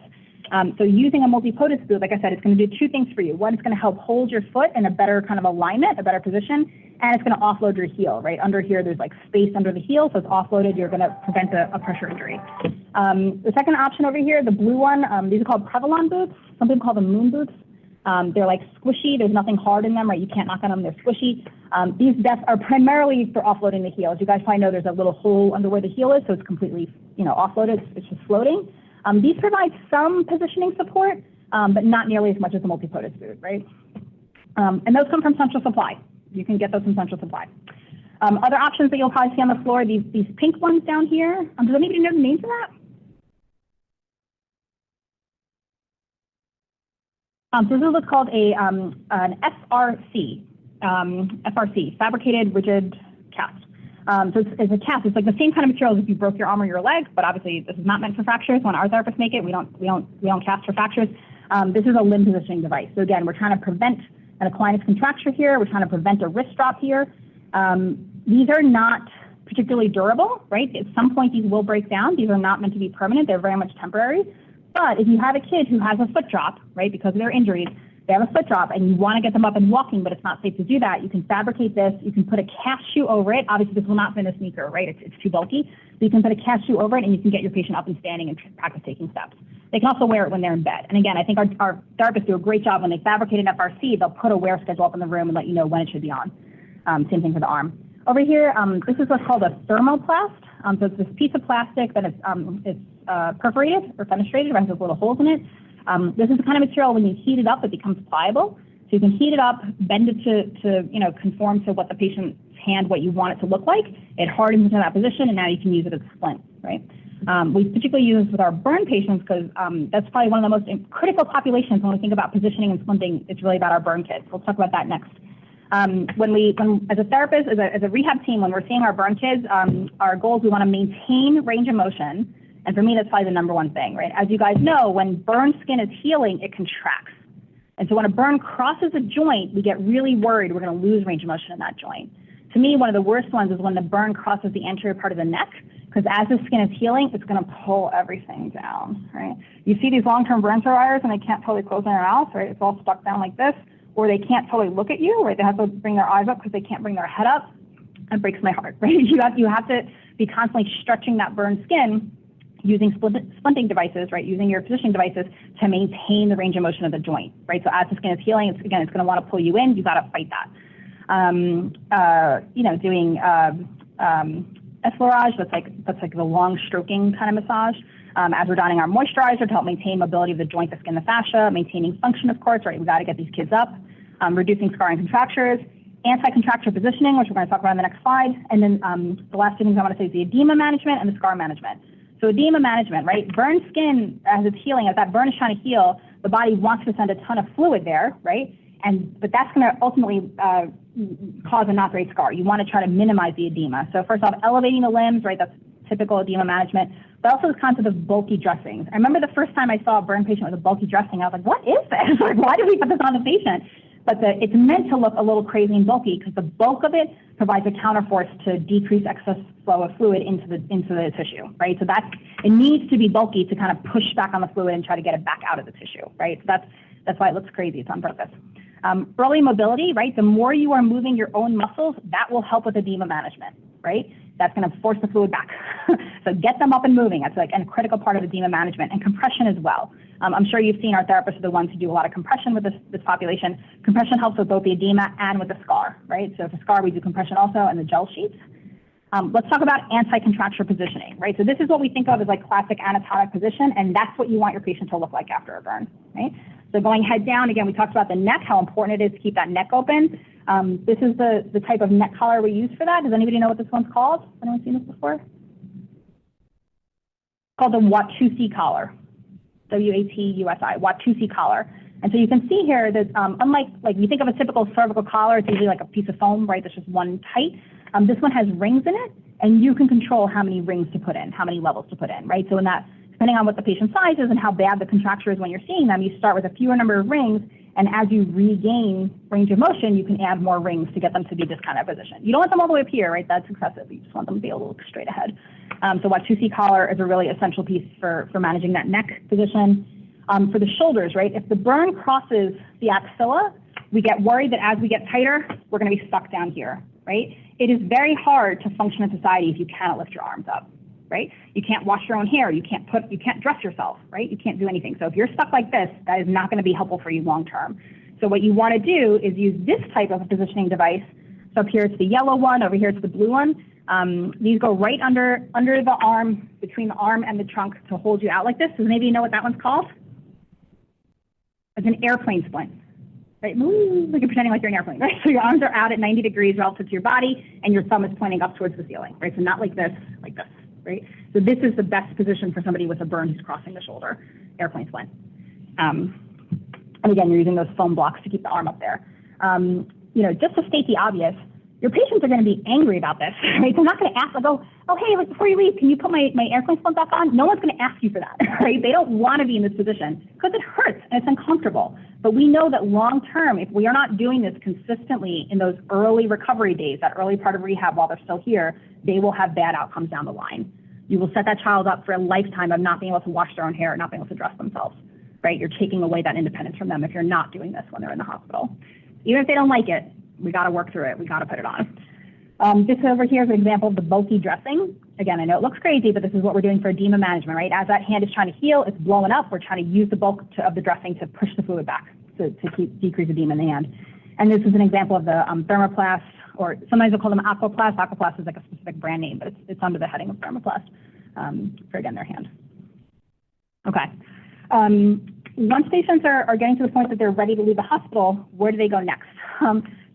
So using a multi-POTUS boot, like I said, it's going to do 2 things for you. One, it's going to help hold your foot in a better kind of alignment, a better position, and it's going to offload your heel, right? Under here, there's like space under the heel, so it's offloaded. You're going to prevent a pressure injury. The second option over here, the blue one, these are called Prevalon boots. Some people call them moon boots. They're like squishy. There's nothing hard in them, right? You can't knock on them. They're squishy. These vests are primarily for offloading the heel. As you guys probably know, there's a little hole under where the heel is, so it's completely, offloaded. It's just floating. These provide some positioning support, but not nearly as much as the multi-POTUS boot, right? And those come from Central Supply. You can get those from Central Supply. Other options that you'll probably see on the floor, these pink ones down here. Does anybody know the names of that? So this is what's called an FRC, FRC, fabricated rigid cast. So it's a cast. It's like the same kind of material as if you broke your arm or your leg, but obviously this is not meant for fractures. When our therapists make it, we don't cast for fractures. This is a limb positioning device. So again, we're trying to prevent an equinus contracture here. We're trying to prevent a wrist drop here. These are not particularly durable, right? At some point, these will break down. These are not meant to be permanent. They're very much temporary. But if you have a kid who has a foot drop, right, because of their injuries, they have a foot drop and you want to get them up and walking, but it's not safe to do that, you can fabricate this. You can put a cast shoe over it. Obviously, this will not fit in a sneaker, right? It's too bulky. So you can put a cast shoe over it and you can get your patient up and standing and practice taking steps. They can also wear it when they're in bed. And again, I think our therapists do a great job when they fabricate an FRC. They'll put a wear schedule up in the room and let you know when it should be on. Same thing for the arm. Over here, this is what's called a thermoplast. So it's this piece of plastic that it's perforated or fenestrated, right? There's little holes in it. This is the kind of material when you heat it up, it becomes pliable. So you can heat it up, bend it to conform to what the patient's hand, what you want it to look like. It hardens into that position, and now you can use it as a splint, right? We particularly use this with our burn patients because that's probably one of the most critical populations when we think about positioning and splinting. It's really about our burn kids. We'll talk about that next. When as a therapist, as a rehab team, when we're seeing our burn kids, our goal is we want to maintain range of motion. And for me, that's probably the number one thing, right? As you guys know, when burn skin is healing, it contracts. And so when a burn crosses a joint, we get really worried we're going to lose range of motion in that joint. To me, one of the worst ones is when the burn crosses the anterior part of the neck, because as the skin is healing, it's going to pull everything down, right? You see these long-term burn survivors and they can't totally close their mouth, right? It's all stuck down like this, or they can't totally look at you, right? They have to bring their eyes up because they can't bring their head up. That breaks my heart, right? You have to be constantly stretching that burn skin using splinting devices, right? Using your positioning devices to maintain the range of motion of the joint, right? So as the skin is healing, it's going to want to pull you in. You got to fight that. Doing effleurage, that's like the long stroking kind of massage. As we're donning our moisturizer to help maintain mobility of the joint, the skin, the fascia, maintaining function, of course, right? We got to get these kids up, reducing scarring contractures, anti-contracture positioning, which we're going to talk about on the next slide. And then the last two things I want to say is the edema management and the scar management. So edema management, right? Burned skin, as it's healing, as that burn is trying to heal, the body wants to send a ton of fluid there, right? But that's going to ultimately cause a not great scar. You want to try to minimize the edema. So first off, elevating the limbs, right? That's typical edema management, but also the concept of bulky dressings. I remember the first time I saw a burn patient with a bulky dressing, I was like, what is this? Like, why did we put this on the patient? But it's meant to look a little crazy and bulky because the bulk of it provides a counterforce to decrease excess flow of fluid into the tissue, right? So it needs to be bulky to kind of push back on the fluid and try to get it back out of the tissue, right? So that's why it looks crazy. It's on purpose. Early mobility, right? The more you are moving your own muscles, that will help with edema management, right? That's going to force the fluid back. So get them up and moving. That's like a critical part of edema management, and compression as well. I'm sure you've seen our therapists are the ones who do a lot of compression with this population. Compression helps with both the edema and with the scar, right? So for scar, we do compression also and the gel sheets. Let's talk about anti-contracture positioning, right? So this is what we think of as like classic anatomic position, and that's what you want your patient to look like after a burn, right? So going head down, again, we talked about the neck, how important it is to keep that neck open. This is the type of neck collar we use for that. Does anybody know what this one's called? Anyone seen this before? It's called the Watusi collar, W-A-T-U-S-I, Watusi collar. And so you can see here that unlike, like you think of a typical cervical collar, it's usually like a piece of foam, right? That's just one tight. This one has rings in it, and you can control how many rings to put in, how many levels to put in, right? So in that, depending on what the patient's size is and how bad the contracture is when you're seeing them, you start with a fewer number of rings, and as you regain range of motion, you can add more rings to get them to be this kind of position. You don't want them all the way up here, right? That's excessive. You just want them to be able to look straight ahead. So Watusi collar is a really essential piece for managing that neck position. For the shoulders, right? If the burn crosses the axilla, we get worried that as we get tighter, we're going to be stuck down here, right? It is very hard to function in society if you cannot lift your arms up, right? You can't wash your own hair. You can't dress yourself, right? You can't do anything. So if you're stuck like this, that is not going to be helpful for you long term. So what you want to do is use this type of a positioning device. So up here it's the yellow one, over here it's the blue one. These go right under the arm, between the arm and the trunk to hold you out like this. Does anybody know what that one's called? It's an airplane splint, right? Like you're pretending like you're an airplane, right? So your arms are out at 90 degrees relative to your body, and your thumb is pointing up towards the ceiling, right? So not like this, right? So this is the best position for somebody with a burn who's crossing the shoulder, airplane splint. And again, you're using those foam blocks to keep the arm up there. Just to state the obvious, your patients are going to be angry about this, right? They're not going to ask, like, oh, hey, like, before you leave, can you put my airplane splint back on? No one's going to ask you for that, right? They don't want to be in this position because it hurts and it's uncomfortable. But we know that long term, if we are not doing this consistently in those early recovery days, that early part of rehab while they're still here, they will have bad outcomes down the line. You will set that child up for a lifetime of not being able to wash their own hair, not being able to dress themselves, right? You're taking away that independence from them if you're not doing this when they're in the hospital. Even if they don't like it, we got to work through it. We got to put it on. This over here is an example of the bulky dressing. Again, I know it looks crazy, but this is what we're doing for edema management, right? As that hand is trying to heal, it's blowing up. We're trying to use the bulk of the dressing to push the fluid back to decrease edema in the hand. And this is an example of the thermoplast, or sometimes they'll call them aquaplast. Aquaplast is like a specific brand name, but it's under the heading of thermoplast for, again, their hand. Okay. Once patients are getting to the point that they're ready to leave the hospital, where do they go next?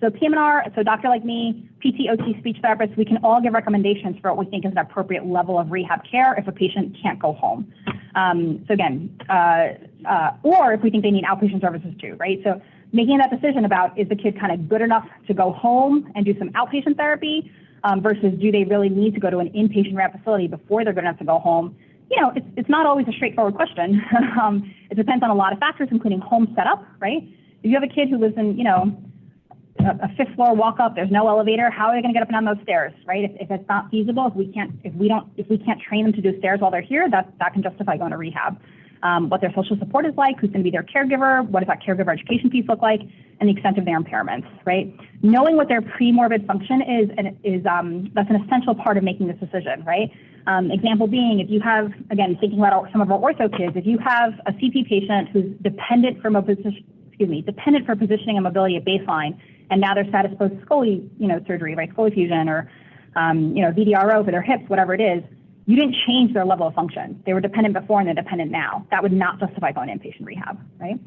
So PM&R, so doctor like me, PT, OT, speech therapist, we can all give recommendations for what we think is an appropriate level of rehab care if a patient can't go home. So again, or if we think they need outpatient services too, right? So making that decision about, is the kid kind of good enough to go home and do some outpatient therapy versus do they really need to go to an inpatient rehab facility before they're good enough to go home? It's not always a straightforward question. It depends on a lot of factors, including home setup, right? If you have a kid who lives in, a fifth floor walk up, there's no elevator, how are they going to get up and down those stairs, right? If it's not feasible, if we can't train them to do stairs while they're here, that can justify going to rehab. What their social support is like, who's going to be their caregiver, what does that caregiver education piece look like, and the extent of their impairments, right? Knowing what their pre-morbid function is that's an essential part of making this decision, right? Example being, if you have, again, thinking about some of our ortho kids, if you have a CP patient who's dependent for positioning and mobility at baseline, and now they're status post scoli, surgery, right, scoli fusion, or VDRO for their hips, whatever it is, you didn't change their level of function. They were dependent before and they're dependent now. That would not justify going to inpatient rehab, right?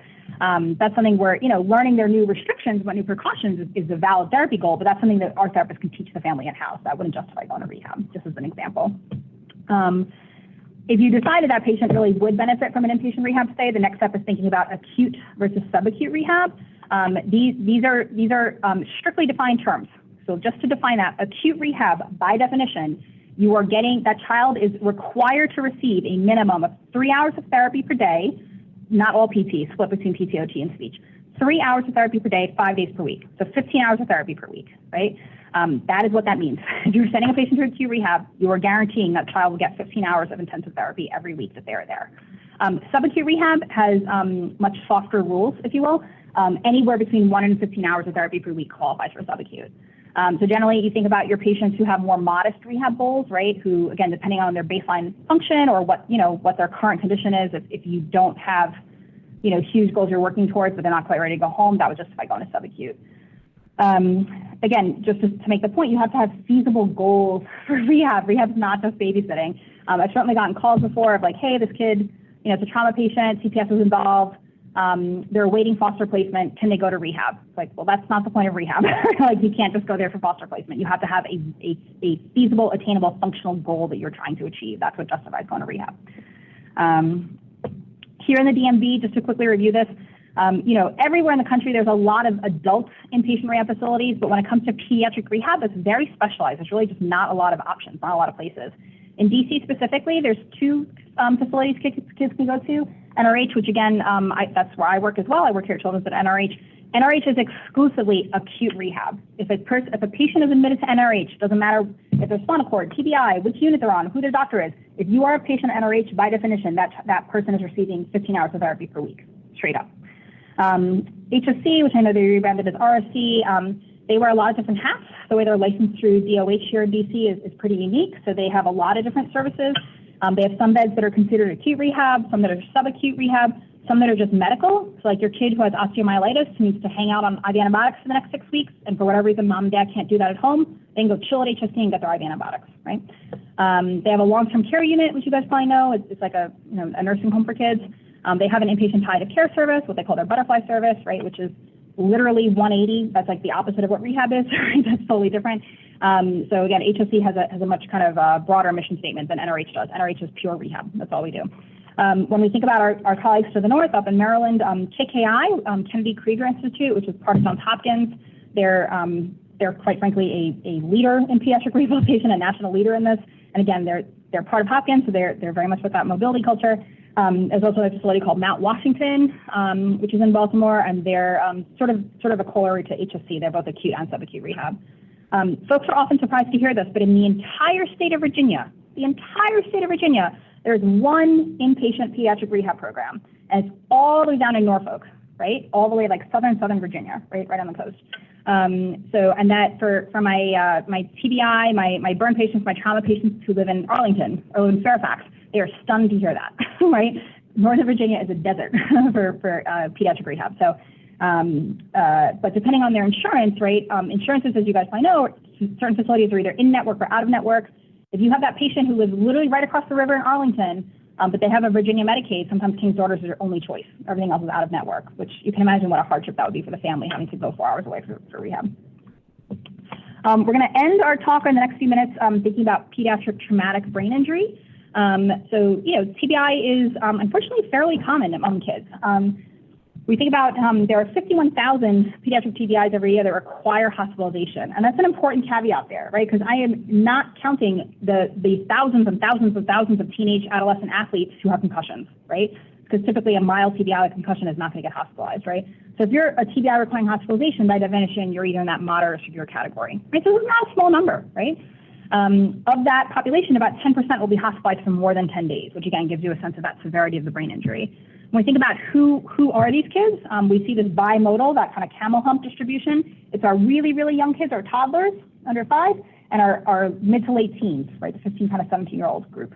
That's something where, learning their new restrictions, what new precautions is a valid therapy goal, but that's something that our therapists can teach the family in-house. That wouldn't justify going to rehab, just as an example. If you decided that patient really would benefit from an inpatient rehab stay, the next step is thinking about acute versus subacute rehab. These are strictly defined terms. So just to define that, acute rehab, by definition, that child is required to receive a minimum of 3 hours of therapy per day, not all PT, split between PTOT and speech. 3 hours of therapy per day, 5 days per week. So 15 hours of therapy per week, right? That is what that means. If you're sending a patient to acute rehab, you are guaranteeing that child will get 15 hours of intensive therapy every week that they're there. Subacute rehab has much softer rules, if you will. Anywhere between 1 and 15 hours of therapy per week qualifies for subacute. So generally, you think about your patients who have more modest rehab goals, right? Who, again, depending on their baseline function or what their current condition is, if you don't have, huge goals you're working towards, but they're not quite ready to go home, that would justify going to subacute. Again, just to make the point, you have to have feasible goals for rehab. Rehab's not just babysitting. I've certainly gotten calls before of like, hey, this kid, it's a trauma patient, CPS was involved. They're awaiting foster placement. Can they go to rehab? It's like, well, that's not the point of rehab. Like, you can't just go there for foster placement. You have to have a feasible, attainable, functional goal that you're trying to achieve. That's what justifies going to rehab. Here in the DMV, just to quickly review this, everywhere in the country, there's a lot of adult inpatient rehab facilities, but when it comes to pediatric rehab, it's very specialized. There's really just not a lot of options, not a lot of places. In DC specifically, there's 2 facilities kids can go to. NRH, which again, that's where I work as well. I work here at Children's at NRH. NRH is exclusively acute rehab. If a patient is admitted to NRH, doesn't matter if they're spinal cord, TBI, which unit they're on, who their doctor is. If you are a patient at NRH, by definition, that person is receiving 15 hours of therapy per week, straight up. HSC, which I know they rebranded as RSC, they wear a lot of different hats. The way they're licensed through DOH here in DC is pretty unique. So they have a lot of different services. They have some beds that are considered acute rehab, some that are subacute rehab, some that are just medical. So like your kid who has osteomyelitis who needs to hang out on IV antibiotics for the next 6 weeks, and for whatever reason mom and dad can't do that at home, they can go chill at HSC and get their IV antibiotics, right? They have a long-term care unit, which you guys probably know. It's like a nursing home for kids. They have an inpatient palliative care service, what they call their butterfly service, right, which is literally 180. That's like the opposite of what rehab is, right? That's totally different. So again, HSC has a much kind of broader mission statement than NRH does. NRH is pure rehab. That's all we do. When we think about our colleagues to the north, up in Maryland, KKI, Kennedy Krieger Institute, which is part of Johns Hopkins, they're quite frankly a leader in pediatric rehabilitation, a national leader in this. And again, they're part of Hopkins, so they're very much with that mobility culture. There's also a facility called Mount Washington, which is in Baltimore, and they're sort of a corollary to HSC. They're both acute and subacute rehab. Folks are often surprised to hear this, but in the entire state of Virginia, there's one inpatient pediatric rehab program, and it's all the way down in Norfolk, right? All the way like southern Virginia, right on the coast. And that for my TBI, my burn patients, my trauma patients who live in Arlington or in Fairfax, they are stunned to hear that, right? Northern Virginia is a desert for pediatric rehab. So, but depending on their insurance, right? Insurances, as you guys probably know, certain facilities are either in network or out of network. If you have that patient who lives literally right across the river in Arlington, but they have a Virginia Medicaid, sometimes King's Daughters is their only choice. Everything else is out of network, which you can imagine what a hardship that would be for the family having to go 4 hours away for rehab. We're going to end our talk in the next few minutes thinking about pediatric traumatic brain injury. So, TBI is unfortunately fairly common among kids. We think about there are 51,000 pediatric TBIs every year that require hospitalization. And that's an important caveat there, right? Because I am not counting the thousands and thousands and thousands of teenage adolescent athletes who have concussions, right? Because typically a mild TBI with concussion is not going to get hospitalized, right? So if you're a TBI requiring hospitalization, by definition, you're either in that moderate or severe category, right? So this is not a small number, right? Of that population, about 10% will be hospitalized for more than 10 days, which again gives you a sense of that severity of the brain injury. When we think about who are these kids, we see this bimodal, that kind of camel hump distribution. It's our really, really young kids, our toddlers under 5, and our mid to late teens, right, the 15 kind of 17-year-old group.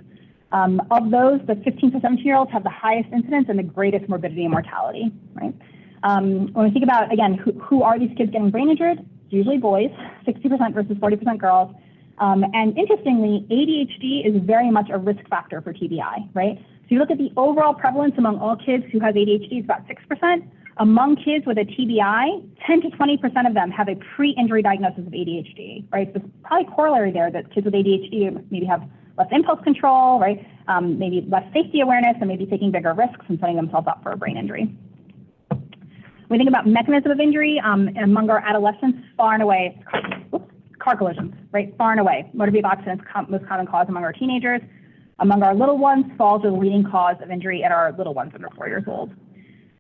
Of those, the 15 to 17-year-olds have the highest incidence and the greatest morbidity and mortality, right? When we think about, again, who are these kids getting brain injured? It's usually boys, 60% versus 40% girls. And interestingly, ADHD is very much a risk factor for TBI, right? So you look at the overall prevalence among all kids who have ADHD, it's about 6%. Among kids with a TBI, 10 to 20% of them have a pre-injury diagnosis of ADHD, right? So it's probably corollary there that kids with ADHD maybe have less impulse control, right? Maybe less safety awareness and maybe taking bigger risks and setting themselves up for a brain injury. When we think about mechanism of injury, among our adolescents, far and away, car collisions, right? Far and away. Motor vehicle accidents, most common cause among our teenagers. Among our little ones, falls are the leading cause of injury at our little ones under 4 years old.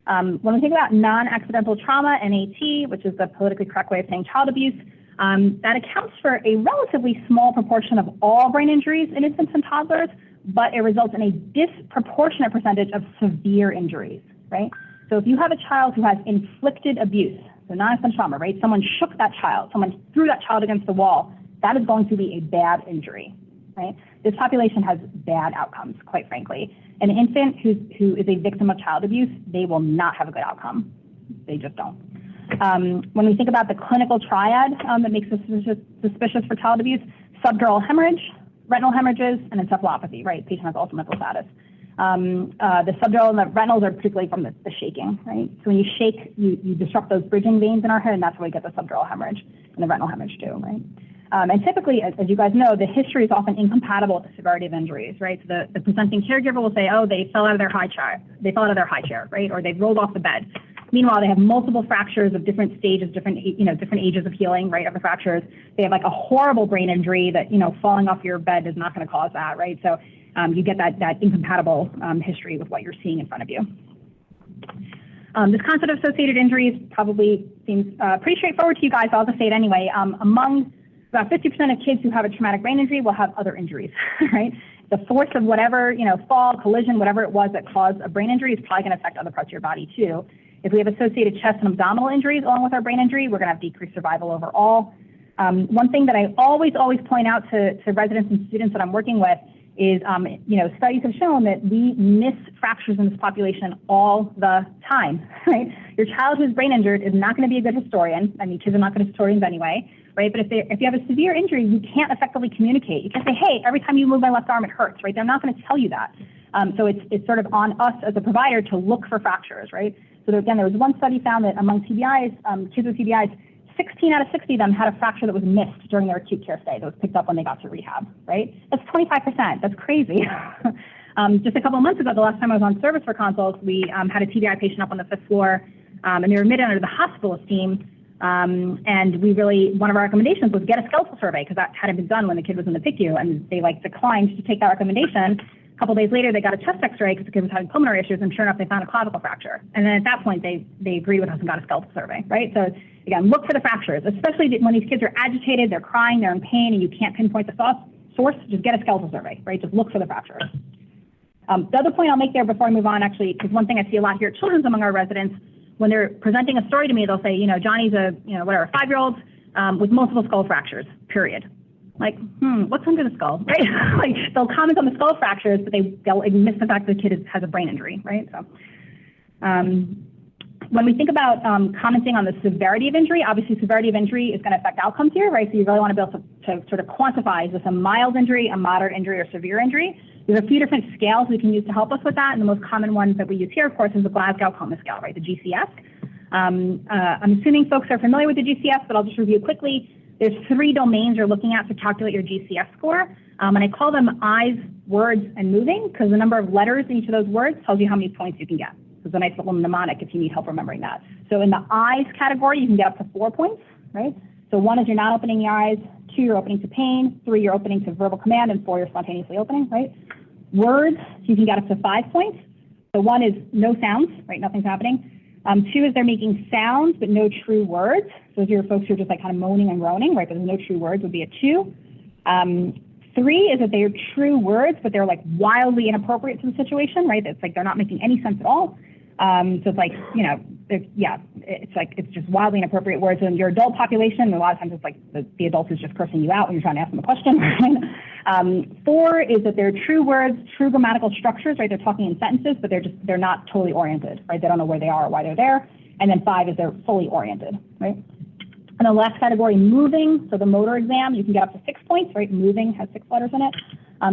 When we think about non-accidental trauma, NAT, which is the politically correct way of saying child abuse, that accounts for a relatively small proportion of all brain injuries in infants and toddlers, but it results in a disproportionate percentage of severe injuries, right? So if you have a child who has inflicted abuse, so non-accidental trauma, right? Someone shook that child, someone threw that child against the wall, that is going to be a bad injury, right? This population has bad outcomes, quite frankly. An infant who is a victim of child abuse, they will not have a good outcome. They just don't. When we think about the clinical triad that makes us suspicious for child abuse, subdural hemorrhage, retinal hemorrhages, and encephalopathy, right? Patient has ultimate mental status. The subdural and the retinals are particularly from the shaking, right? So when you shake, you disrupt those bridging veins in our head, and that's where we get the subdural hemorrhage and the retinal hemorrhage too, right? And typically, as you guys know, the history is often incompatible with the severity of injuries, right? So the presenting caregiver will say, oh, they fell out of their high chair, right? Or they rolled off the bed. Meanwhile, they have multiple fractures of different stages, different ages of healing, right, of the fractures. They have like a horrible brain injury that, falling off your bed is not going to cause that, right? So you get that incompatible history with what you're seeing in front of you. This concept of associated injuries probably seems pretty straightforward to you guys. I'll just say it anyway. Among about 50% of kids who have a traumatic brain injury will have other injuries, right? The force of whatever, fall, collision, whatever it was that caused a brain injury is probably going to affect other parts of your body too. If we have associated chest and abdominal injuries along with our brain injury, we're going to have decreased survival overall. One thing that I always point out to residents and students that I'm working with is, studies have shown that we miss fractures in this population all the time, right? Your child who's brain injured is not going to be a good historian. I mean, kids are not good historians anyway, right? But if you have a severe injury, you can't effectively communicate. You can't say, hey, every time you move my left arm, it hurts, right? They're not going to tell you that. So it's sort of on us as a provider to look for fractures, right? So again, there was one study found that among TBIs, kids with TBIs, 16 out of 60 of them had a fracture that was missed during their acute care stay that was picked up when they got to rehab, right? That's 25%. That's crazy. Just a couple of months ago, the last time I was on service for consults, we had a TBI patient up on the 5th floor, and they were admitted under the hospitalist team. And one of our recommendations was get a skeletal survey because that hadn't been done when the kid was in the PICU, and they declined to take that recommendation. A couple days later, they got a chest x-ray because the kid was having pulmonary issues, and sure enough, they found a clavicle fracture. And then at that point, they agreed with us and got a skeletal survey, right? So again, look for the fractures, especially when these kids are agitated, they're crying, they're in pain, and you can't pinpoint the source, just get a skeletal survey, right? Just look for the fractures. The other point I'll make there before I move on, actually, because one thing I see a lot here at Children's among our residents, when they're presenting a story to me, they'll say, Johnny's a, 5-year-old with multiple skull fractures, period. Like, what's under the skull, right? They'll comment on the skull fractures, but they'll miss the fact that the kid has a brain injury, right? So, when we think about commenting on the severity of injury, obviously severity of injury is going to affect outcomes here, right? So you really want to be able to sort of quantify, is this a mild injury, a moderate injury, or severe injury? There's a few different scales we can use to help us with that, and the most common one that we use here, of course, is the Glasgow Coma Scale, right, the GCS. I'm assuming folks are familiar with the GCS, but I'll just review quickly. There's 3 domains you're looking at to calculate your GCS score, and I call them eyes, words, and moving, because the number of letters in each of those words tells you how many points you can get. So it's a nice little mnemonic if you need help remembering that. So in the eyes category, you can get up to 4 points, right? So 1 is you're not opening your eyes, 2, you're opening to pain, 3, you're opening to verbal command, and 4, you're spontaneously opening, right? Words, you can get up to 5 points. So 1 is no sounds, right? Nothing's happening. 2 is they're making sounds, but no true words. So those are your folks who are just kind of moaning and groaning, right? But there's no true words would be a 2. 3 is that they're true words, but they're wildly inappropriate to the situation, right? It's they're not making any sense at all. So it's it's just wildly inappropriate words. In your adult population, a lot of times it's the adult is just cursing you out when you're trying to ask them a question. 4 is that they're true words, true grammatical structures, right? They're talking in sentences, but they're not totally oriented, right? They don't know where they are or why they're there. And then 5 is they're fully oriented, right? And the last category, moving, so the motor exam, you can get up to 6 points, right? Moving has 6 letters in it.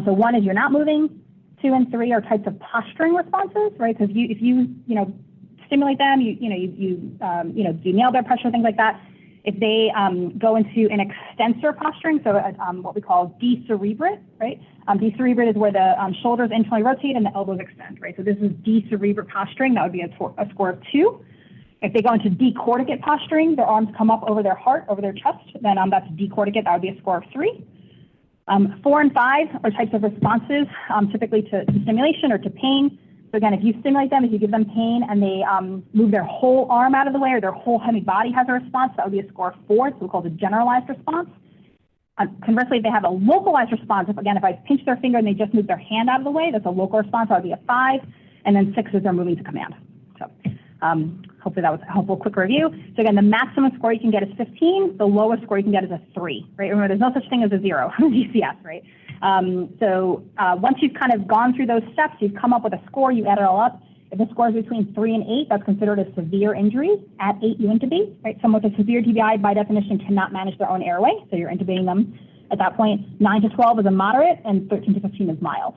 So 1 is you're not moving. 2 and 3 are types of posturing responses, right? So if you stimulate them, you nail their pressure, things like that. If they go into an extensor posturing, so what we call decerebrate, right? Decerebrate is where the shoulders internally rotate and the elbows extend, right? So this is decerebrate posturing. That would be a score of 2. If they go into decorticate posturing, their arms come up over their heart, over their chest, then that's decorticate. That would be a score of 3. 4 and 5 are types of responses, typically to stimulation or to pain. So again, if you stimulate them, if you give them pain and they move their whole arm out of the way or their whole heavy body has a response, that would be a score of 4. So we call it a generalized response. Conversely, if they have a localized response, if I pinch their finger and they just move their hand out of the way, that's a local response, that would be a 5. And then 6 is they're moving to command. So hopefully that was a helpful quick review. So again, the maximum score you can get is 15. The lowest score you can get is a 3, right? Remember, there's no such thing as a 0 on GCS, right? Once you've kind of gone through those steps, you've come up with a score, you add it all up. If the score is between 3 and 8, that's considered a severe injury. At 8, you intubate, right? Someone with a severe TBI, by definition, cannot manage their own airway, so you're intubating them at that point. 9 to 12 is a moderate, and 13 to 15 is mild.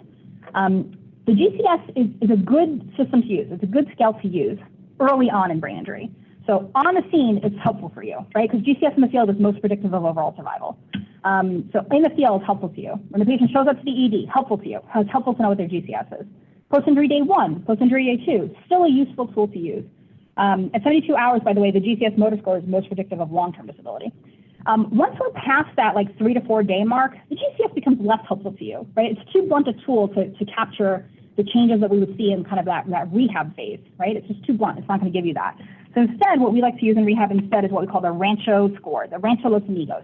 The GCS is a good system to use. It's a good scale to use early on in brain injury. So on the scene, it's helpful for you, right? Because GCS in the field is most predictive of overall survival. So in the field, helpful to you. When the patient shows up to the ED, helpful to you. It's helpful to know what their GCS is. Post-injury day 1, post-injury day 2, still a useful tool to use. At 72 hours, by the way, the GCS motor score is most predictive of long-term disability. Once we're past that 3 to 4 day mark, the GCS becomes less helpful to you, right? It's too blunt a tool to capture the changes that we would see in kind of that rehab phase, right? It's just too blunt. It's not going to give you that. So instead, what we like to use in rehab instead is what we call the Rancho score, the Rancho Los Amigos.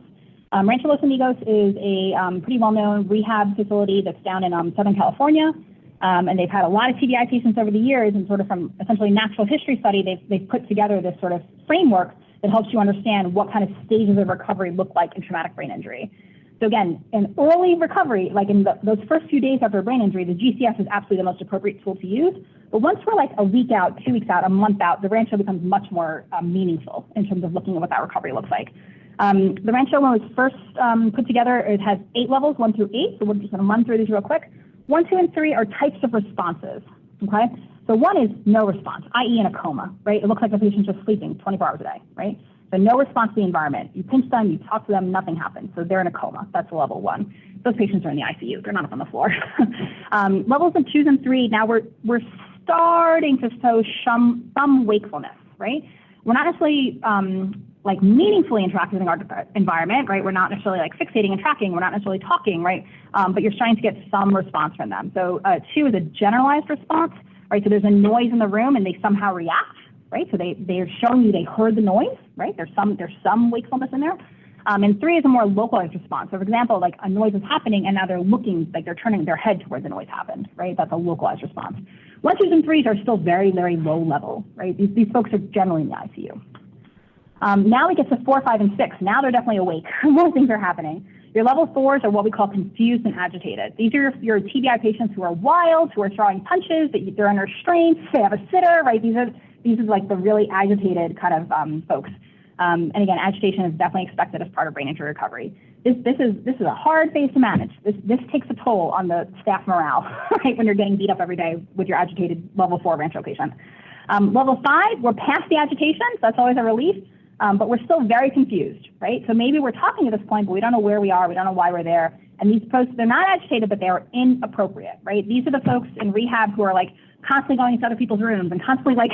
Rancho Los Amigos is a pretty well-known rehab facility that's down in Southern California, and they've had a lot of TBI patients over the years, and sort of from essentially natural history study, they've put together this sort of framework that helps you understand what kind of stages of recovery look like in traumatic brain injury. So again, in early recovery, like in those first few days after a brain injury, the GCS is absolutely the most appropriate tool to use. But once we're like a week out, 2 weeks out, a month out, the Rancho becomes much more meaningful in terms of looking at what that recovery looks like. The Rancho, when it was first put together, it has 8 levels, 1 through 8. So we're just going to run through these real quick. 1, 2, and 3 are types of responses, okay? So 1 is no response, i.e. in a coma, right? It looks like the patient's just sleeping 24 hours a day, right? So no response to the environment. You pinch them, you talk to them, nothing happens. So they're in a coma. That's level 1. Those patients are in the ICU. They're not up on the floor. Levels of 2 and 3, now we're starting to show some wakefulness, right? We're not necessarily like meaningfully interacting with our environment, right? We're not necessarily like fixating and tracking. We're not necessarily talking, right? But you're starting to get some response from them. So 2 is a generalized response, right? So there's a noise in the room and they somehow react, right? So they're showing you they heard the noise, right? There's some wakefulness in there. And 3 is a more localized response. So for example, like a noise is happening and now they're looking, like they're turning their head to where the noise happened, right? That's a localized response. 1, 2, and 3s are still very, very low level, right? These folks are generally in the ICU. Now we get to 4, 5, and 6. Now they're definitely awake. More things are happening. Your level 4s are what we call confused and agitated. These are your TBI patients who are wild, who are throwing punches, they're under restraints, they have a sitter, right? These are like the really agitated kind of folks. And again, agitation is definitely expected as part of brain injury recovery. This is a hard phase to manage. This takes a toll on the staff morale, right? When you're getting beat up every day with your agitated level 4 Rancho patient. Level 5, we're past the agitation, so that's always a relief. But we're still very confused, right? So maybe we're talking at this point, but we don't know where we are, we don't know why we're there. And these folks, they're not agitated, but they are inappropriate, right? These are the folks in rehab who are like constantly going into other people's rooms and constantly like,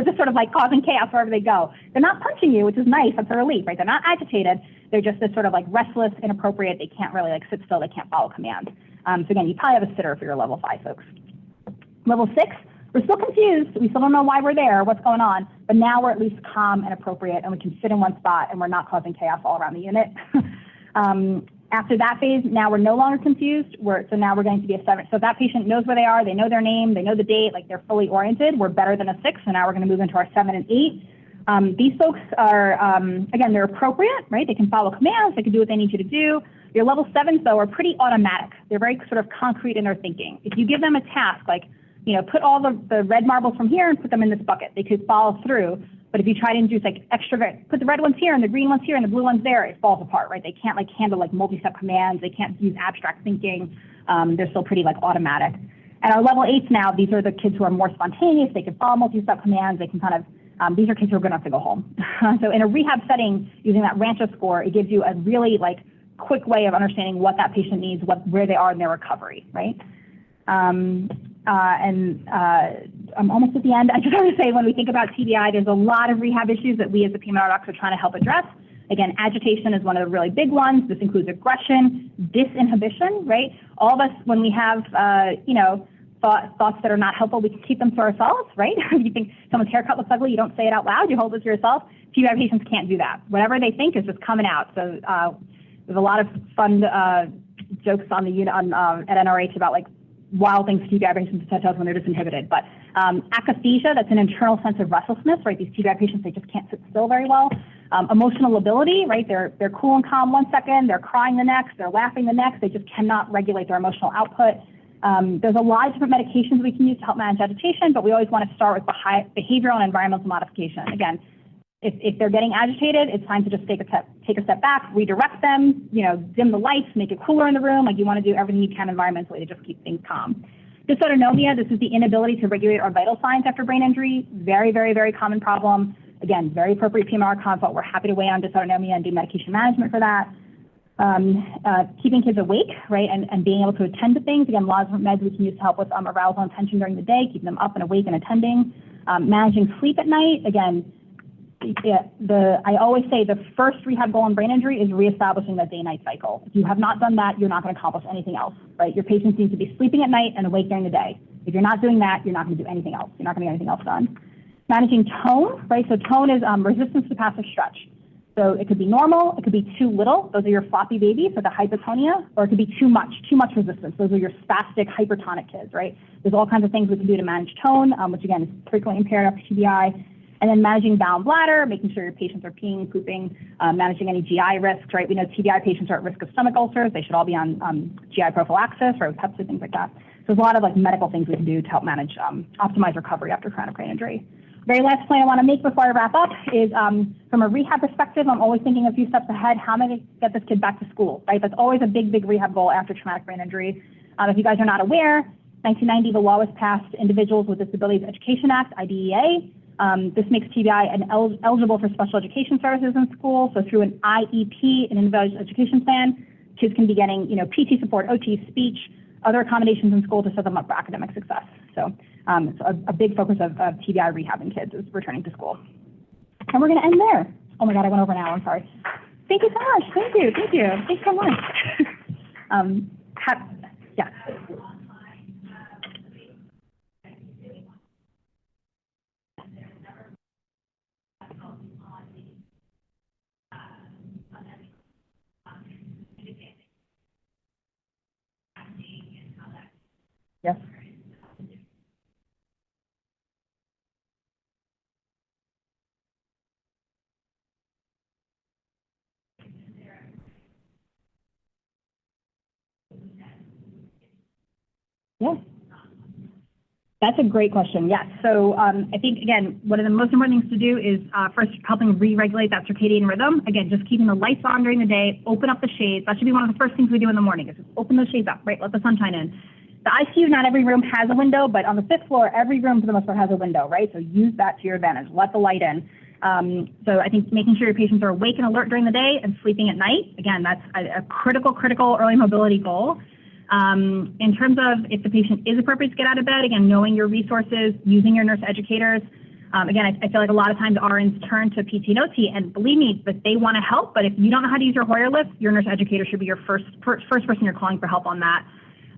just sort of like causing chaos wherever they go. They're not punching you, which is nice, that's a relief, right? They're not agitated, they're just this sort of like restless, inappropriate, they can't really like sit still, they can't follow command. So again, you probably have a sitter for your level 5 folks. Level 6, we're still confused. We still don't know why we're there, what's going on, but now we're at least calm and appropriate and we can sit in one spot and we're not causing chaos all around the unit. After that phase, now we're no longer confused. So now we're going to be a 7. So if that patient knows where they are, they know their name, they know the date, like they're fully oriented, we're better than a 6. So now we're going to move into our 7 and 8. These folks are, again, they're appropriate, right? They can follow commands, they can do what they need you to do. Your level 7s, though, are pretty automatic. They're very sort of concrete in their thinking. If you give them a task, like, put all the red marbles from here and put them in this bucket, they could follow through. But if you try to induce like put the red ones here and the green ones here and the blue ones there, it falls apart, right? They can't like handle like multi-step commands. They can't use abstract thinking. They're still pretty like automatic. And our level 8s now, these are the kids who are more spontaneous. They can follow multi-step commands. They can kind of, these are kids who are going to have to go home. So in a rehab setting, using that Rancho score, it gives you a really like quick way of understanding what that patient needs, where they are in their recovery, right? I'm almost at the end. I just want to say, when we think about TBI, there's a lot of rehab issues that we as the PMR docs are trying to help address. Again, agitation is one of the really big ones. This includes aggression, disinhibition, right? All of us, when we have, thoughts that are not helpful, we can keep them to ourselves, right? If you think someone's haircut looks ugly, you don't say it out loud, you hold it to yourself. TBI patients can't do that. Whatever they think is just coming out. So there's a lot of fun jokes on the at NRH about like wild things TBI patients tell us when they're disinhibited. But akathisia, that's an internal sense of restlessness, right? These TBI patients, they just can't sit still very well. Emotional lability, right? They're cool and calm one second, they're crying the next, they're laughing the next, they just cannot regulate their emotional output. There's a lot of different medications we can use to help manage agitation, but we always want to start with behavioral and environmental modification. Again, if they're getting agitated, it's time to just take a step back, redirect them, dim the lights, make it cooler in the room. Like, you want to do everything you can environmentally to just keep things calm. Dysautonomia, this is the inability to regulate our vital signs after brain injury. Very, very, very common problem. Again, very appropriate PMR consult. We're happy to weigh on dysautonomia and do medication management for that. Keeping kids awake, right, and being able to attend to things. Again, lots of meds we can use to help with arousal and attention during the day, keeping them up and awake and attending. Managing sleep at night. Again, I always say the first rehab goal in brain injury is reestablishing that day-night cycle. If you have not done that, you're not going to accomplish anything else, right? Your patients need to be sleeping at night and awake during the day. If you're not doing that, you're not going to do anything else. You're not going to get anything else done. Managing tone, right? So tone is resistance to passive stretch. So it could be normal, it could be too little. Those are your floppy babies, so the hypotonia, or it could be too much resistance. Those are your spastic hypertonic kids, right? There's all kinds of things we can do to manage tone, which again is frequently impaired after TBI. And then managing bowel and bladder, making sure your patients are peeing, pooping, managing any GI risks, right? We know TBI patients are at risk of stomach ulcers. They should all be on GI prophylaxis or Pepsi, things like that. So there's a lot of like medical things we can do to help manage, optimize recovery after chronic brain injury. Very last point I want to make before I wrap up is from a rehab perspective, I'm always thinking a few steps ahead. How am I going to get this kid back to school, right? That's always a big, big rehab goal after traumatic brain injury. If you guys are not aware, 1990, the law was passed, Individuals with Disabilities Education Act, IDEA. This makes TBI eligible for special education services in school. So through an IEP, an individual education plan, kids can be getting, PT support, OT, speech, other accommodations in school to set them up for academic success. So a big focus of TBI rehab in kids is returning to school. And we're going to end there. Oh my God, I went over an hour. I'm sorry. Thank you so much. Thank you. Thank you. Thanks so much. Yeah. Yes. Yeah. That's a great question. Yes. So I think, again, one of the most important things to do is first helping re-regulate that circadian rhythm. Again, just keeping the lights on during the day, open up the shades. That should be one of the first things we do in the morning is just open those shades up, right? Let the sunshine in. The ICU, not every room has a window, but on the 5th floor, every room for the most part has a window, right? So use that to your advantage. Let the light in. So I think making sure your patients are awake and alert during the day and sleeping at night. Again, that's a critical early mobility goal. In terms of if the patient is appropriate to get out of bed, again, knowing your resources, using your nurse educators. Again, I feel like a lot of times RNs turn to PT and OT, and believe me, that they want to help, but if you don't know how to use your Hoyer lift, your nurse educator should be your first person you're calling for help on that.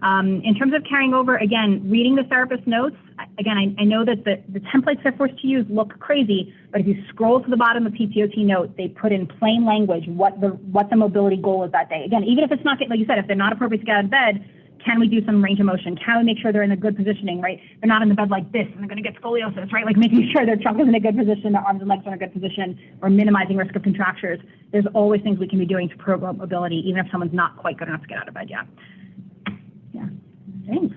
In terms of carrying over, again, reading the therapist notes, again, I know that the templates they're forced to use look crazy, but if you scroll to the bottom of PTOT note, they put in plain language what the mobility goal is that day. Again, even if it's not, like you said, if they're not appropriate to get out of bed, can we do some range of motion? Can we make sure they're in a good positioning, right? They're not in the bed like this and they're going to get scoliosis, right? Like making sure their trunk is in a good position, their arms and legs are in a good position, or minimizing risk of contractures. There's always things we can be doing to promote mobility, even if someone's not quite good enough to get out of bed yet. Yeah, thanks.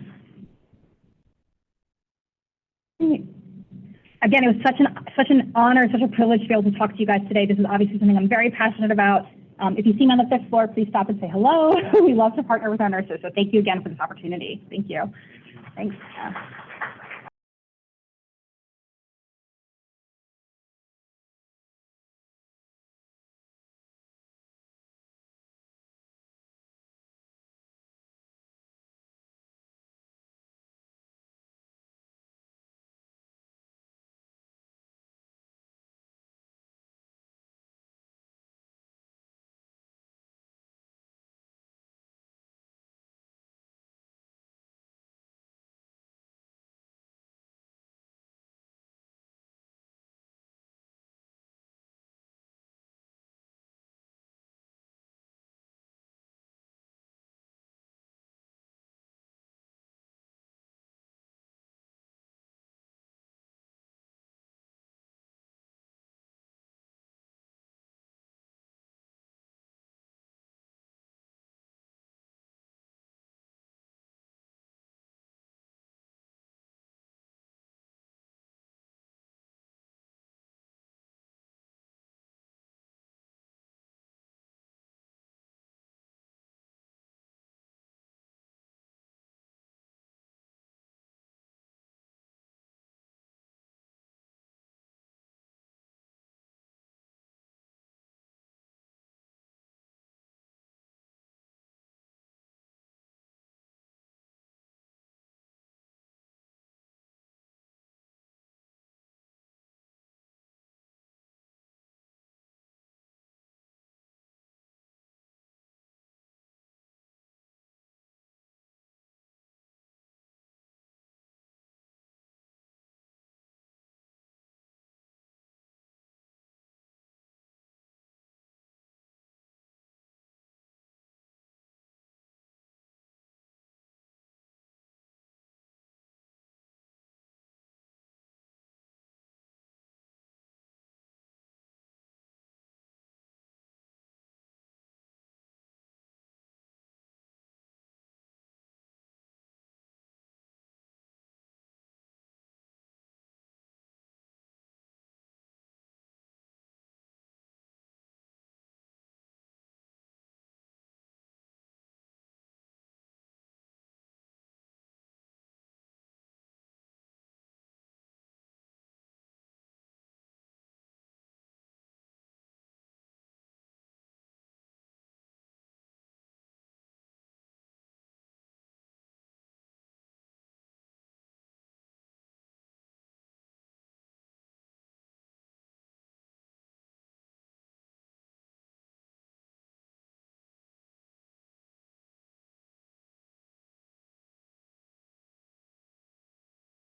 Again, it was such an honor, such a privilege to be able to talk to you guys today. This is obviously something I'm very passionate about. If you see me on the 5th floor, please stop and say hello. We love to partner with our nurses, so thank you again for this opportunity. Thank you. Thanks.